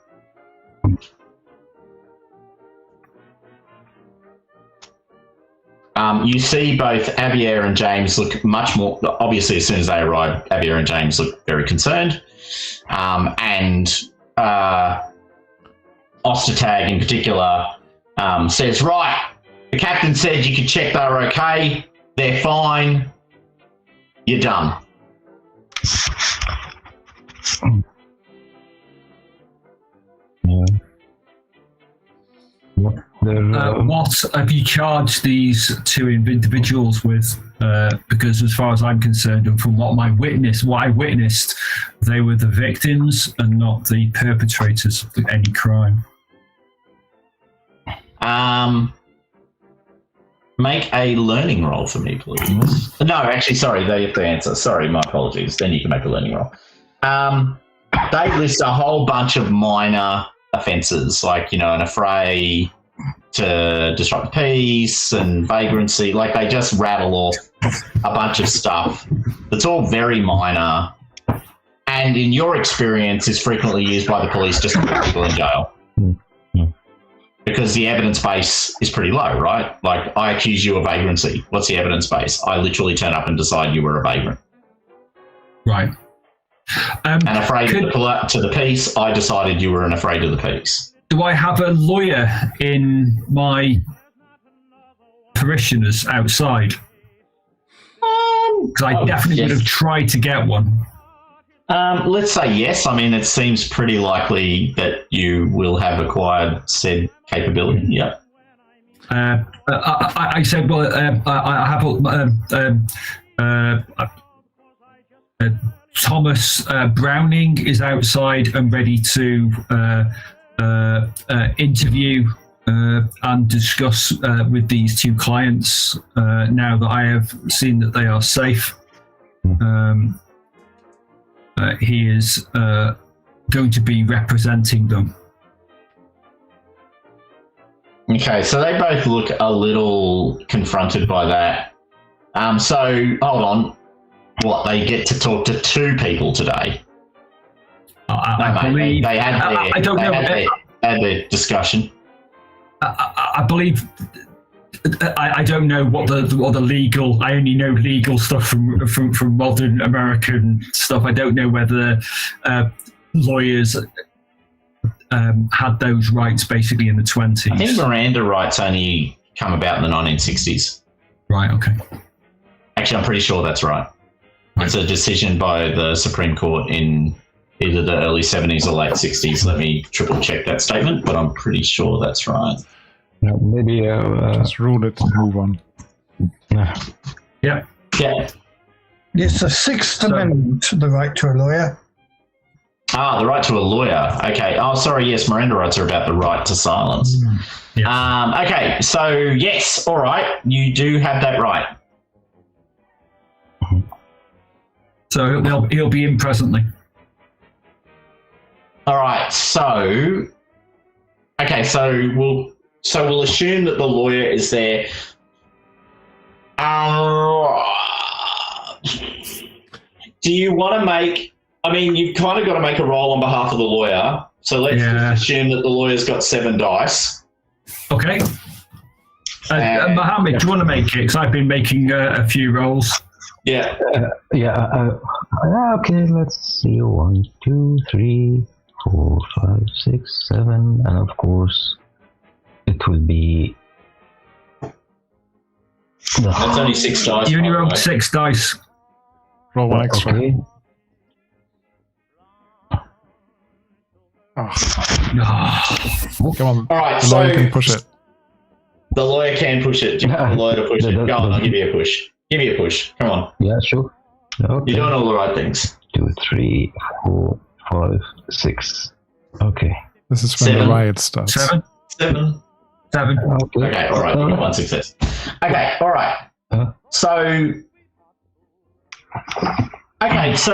You see both Javier and James look much more, obviously as soon as they arrive, Javier and James look very concerned. And Ostertag in particular says, "Right, the captain said you could check they're okay, they're fine, you're done." What have you charged these two individuals with? Because as far as I'm concerned, and from what I witnessed, they were the victims and not the perpetrators of any crime. Make a learning roll for me, please. No, actually, sorry, they have to answer. Sorry, my apologies. Then you can make a learning roll. They list a whole bunch of minor offences, like, an affray to disrupt the peace and vagrancy. Like, they just rattle off a bunch of stuff that's all very minor, and in your experience is frequently used by the police just to put people in jail. Because the evidence base is pretty low, right? Like, I accuse you of vagrancy. What's the evidence base? I literally turn up and decide you were a vagrant. Right. And afraid to the peace, I decided you were an afraid of the peace. Do I have a lawyer in my parishioners outside? Because I definitely would have tried to get one. Let's say yes. I mean, it seems pretty likely that you will have acquired said capability. Yeah. I said, well, I have Thomas Browning is outside and ready to interview and discuss with these two clients now that I have seen that they are safe. He is going to be representing them Okay, so they both look a little confronted by that. So, hold on. What, they get to talk to 2 people today? I believe... They had their, I don't know. Had their discussion. I believe... I don't know what the legal... I only know legal stuff from modern American stuff. I don't know whether lawyers had those rights basically in the 20s. I think Miranda rights only come about in the 1960s. Right, okay. Actually, I'm pretty sure that's right. It's a decision by the Supreme Court in either the early 70s or late 60s. Let me triple check that statement, but I'm pretty sure that's right. Maybe just rule it and move on. Yeah. It's the Sixth Amendment, the right to a lawyer. The right to a lawyer. Okay. Oh, sorry. Yes, Miranda rights are about the right to silence. Yes. Okay. So, yes. All right. You do have that right. So he'll be in presently. All right. So, okay. So we'll assume that the lawyer is there. Do you want to make? I mean, you've kind of got to make a roll on behalf of the lawyer. So let's just assume that the lawyer's got 7 dice. Okay. Mohammed, do you want to make it? Because I've been making a few rolls. Yeah. Okay, let's see. 1, 2, 3, 4, 5, 6, 7. And of course, it will be... That's only 6 dice. You only rolled 6 dice. Roll 1 extra. Okay. Come on. All right, the lawyer can push it. The lawyer can push it. Do you want the lawyer to push it? Go on, I'll give you a push. Give me a push. Come on. Yeah, sure. Okay. You're doing all the right things. 2, 3, 4, 5, 6. Okay. This is when 7. the riot starts. 7. Okay, all right. You got 1 success. Okay, all right. So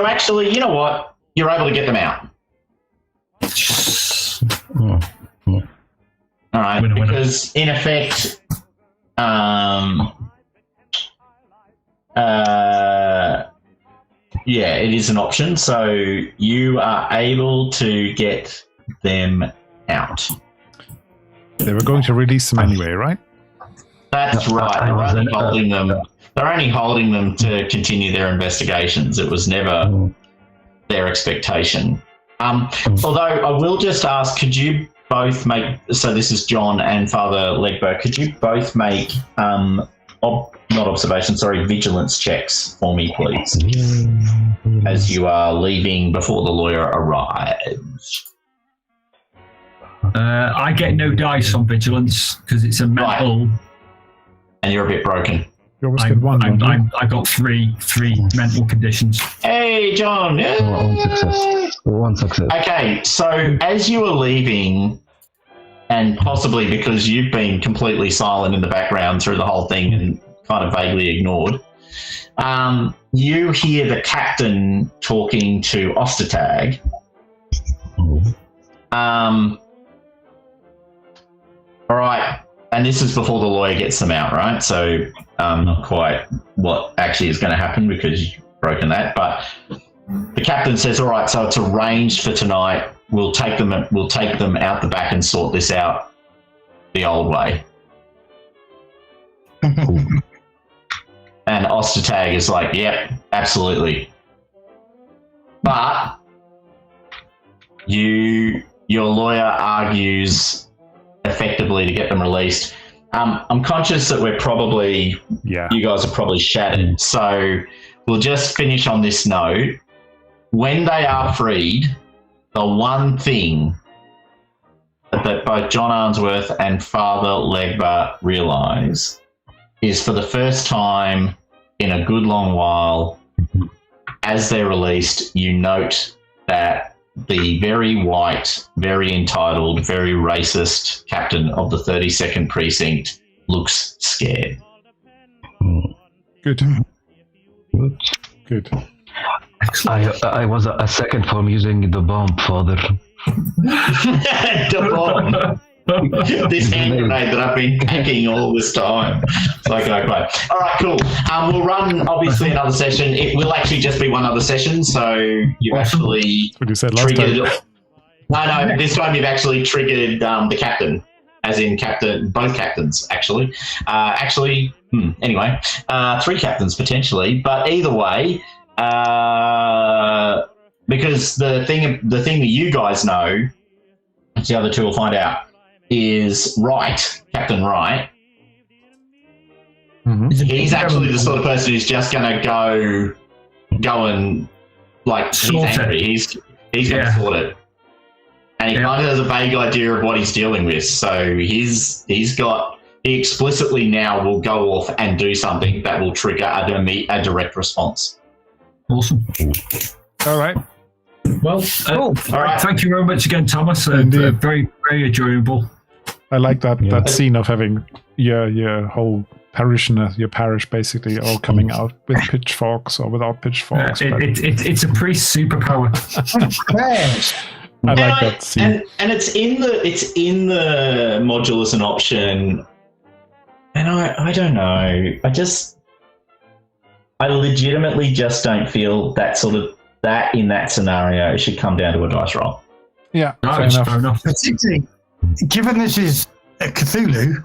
actually, you know what? You're able to get them out. All right, because in effect, it is an option. So you are able to get them out. They were going to release them anyway, right? That's right. They're only holding them to continue their investigations. It was never their expectation. Although I will just ask, could you both make, so this is John and Father Legbo, could you both make, vigilance checks for me, please, as you are leaving before the lawyer arrives? I get no dice on vigilance because it's a mental. Right. And you're a bit broken. You always get 1. I got three mental conditions. Hey, John. One success. Okay, so as you are leaving, and possibly because you've been completely silent in the background through the whole thing and kind of vaguely ignored, you hear the captain talking to Ostertag. All right. And this is before the lawyer gets them out, right? So not quite what actually is going to happen because you've broken that. But the captain says, all right, so it's arranged for tonight. We'll take them out the back and sort this out the old way. And Ostertag is like, yep, absolutely. But your lawyer argues effectively to get them released. I'm conscious that we're probably, you guys are probably shattered. So we'll just finish on this note. When they are freed, the one thing that both John Arnsworth and Father Legba realise is for the first time in a good long while, as they're released, you note that the very white, very entitled, very racist captain of the 32nd Precinct looks scared. Good. I was a second from using the bomb, Father. The bomb. this hand grenade that I've been packing all this time. It's like, okay. All right, cool. We'll run, obviously, another session. It will actually just be one other session, so you've actually what you said last triggered... time. No, this time you've actually triggered the captain, as in both captains, actually. Anyway, 3 captains, potentially. But either way, because the thing that you guys know, which the other 2 will find out, is Wright, Captain Wright. Mm-hmm. He's actually the sort of person who's just going to go and, like, he's angry. He's going to sort it. And he kind of has a vague idea of what he's dealing with. So he explicitly now will go off and do something that will trigger a direct response. Awesome. All right. Well, all right. Thank you very much again, Thomas. Very, very enjoyable. I like that scene of having your whole parishioner, your parish basically all coming out with pitchforks or without pitchforks. It's a priest superpower. I like that scene. And it's in the module as an option. And I don't know. I legitimately just don't feel that in that scenario should come down to a dice roll. Yeah, fair enough. Particularly, given this is a Cthulhu,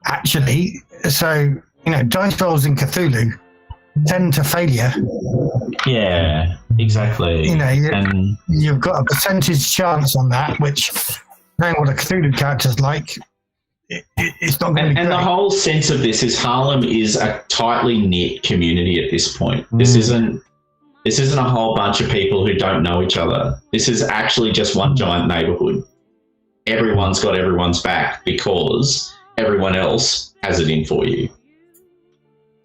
actually, so, dice rolls in Cthulhu tend to failure. Yeah, exactly. You've got a percentage chance on that, which, knowing what a Cthulhu character's like, it's not going to be great. And the whole sense of this is Harlem is a tightly knit community at this point. This isn't a whole bunch of people who don't know each other. This is actually just one giant neighborhood. Everyone's got everyone's back because everyone else has it in for you.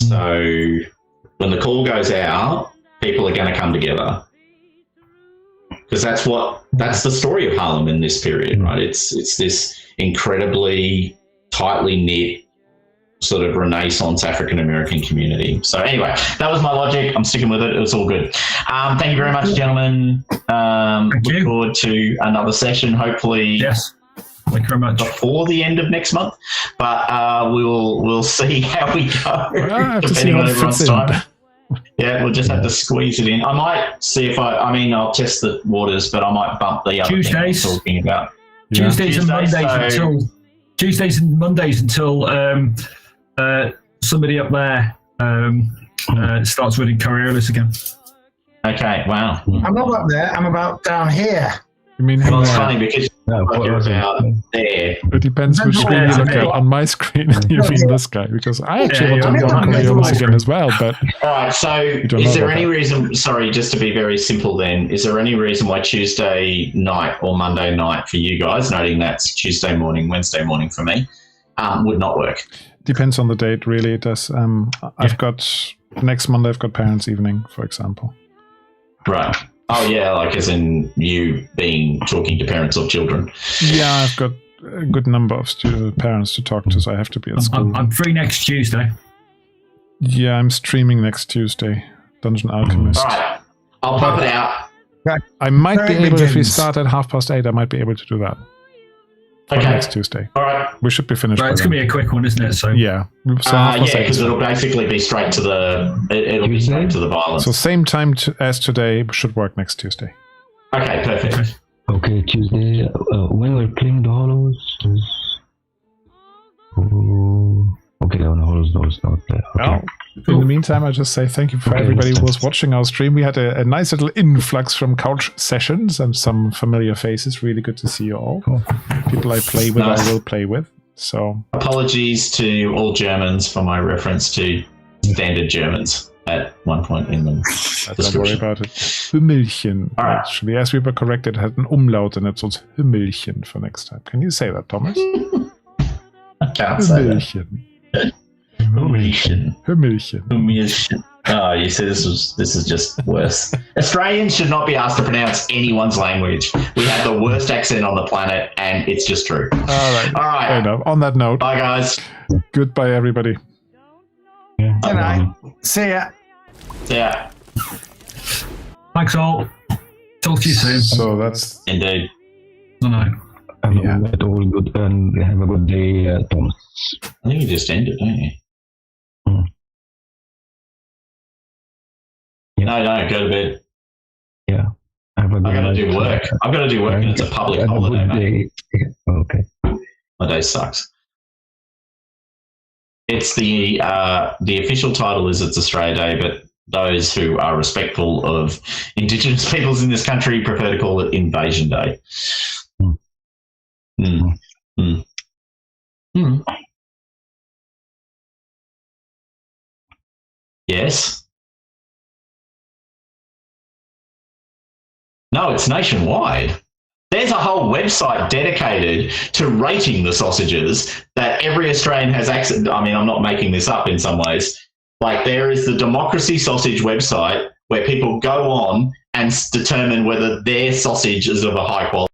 So when the call goes out, people are going to come together. Because that's the story of Harlem in this period, right? It's this incredibly tightly knit sort of Renaissance African American community. So anyway, that was my logic. I'm sticking with it. It was all good. Thank you very much, gentlemen. Look forward to another session. Hopefully, yes. Thank you very much. Before the end of next month, but we'll see how we go. Depending on everyone's time. Yeah, we'll just have to squeeze it in. I might see if I'll test the waters, but I might bump the other Tuesdays. thing we're talking about. Tuesdays and Mondays until somebody up there starts winning Coriolis again. Okay, wow. I'm not up there. I'm about down here. You mean well, it's funny because you're about there. It depends which screen you look at. On my screen, you mean this guy, because I actually want to go on Coriolis again as well. But all right, so is there any reason? Sorry, just to be very simple, then, is there any reason why Tuesday night or Monday night for you guys, noting that's Tuesday morning, Wednesday morning for me, would not work? Depends on the date, really. It does. I've got next Monday. I've got parents' evening, for example. Right. Oh, yeah, like as in you talking to parents of children. Yeah, I've got a good number of parents to talk to, so I have to be at school. I'm free next Tuesday. Yeah, I'm streaming next Tuesday, Dungeon Alchemist. All right, I'll pop it out. I might be able, if we start at 8:30, I might be able to do that. Okay. Next Tuesday. All right. We should be finished. Right, it's going to be a quick one, isn't it? So yeah. So because it'll basically be straight to the violence. So same time as today should work next Tuesday. Okay, perfect. Okay, Tuesday. When we're playing the Hollows. Okay, the Hollows is not there. Okay. Well, in the meantime, I just say thank you for everybody who was watching our stream. We had a nice little influx from couch sessions and some familiar faces. Really good to see you all. Cool. People I play with, I will play with. So apologies to all Germans for my reference to standard Germans at one point in the description. Don't worry about it. Hümmelchen. Right. Actually, as we were corrected, it had an umlaut and it was Hümmelchen for next time. Can you say that, Thomas? I can't say that. Hümmelchen. Oh, you see, this is just worse. Australians should not be asked to pronounce anyone's language. We have the worst accent on the planet, and it's just true. All right. Fair enough. On that note, bye, guys. Goodbye, everybody. Yeah. Good night. See ya. See ya. Thanks all. Talk to you soon. So that's indeed. Good night. It all good, and have a good day, Thomas. I think you just end it, don't you? Yeah. No, go to bed. Yeah. I've got to do work. I've got to do work, and it's a public holiday, mate. Yeah. Okay. My day sucks. It's the official title is it's Australia Day, but those who are respectful of Indigenous peoples in this country prefer to call it Invasion Day. Yes. No, it's nationwide. There's a whole website dedicated to rating the sausages that every Australian has access. I mean, I'm not making this up in some ways. Like, there is the Democracy Sausage website where people go on and determine whether their sausage is of a high quality.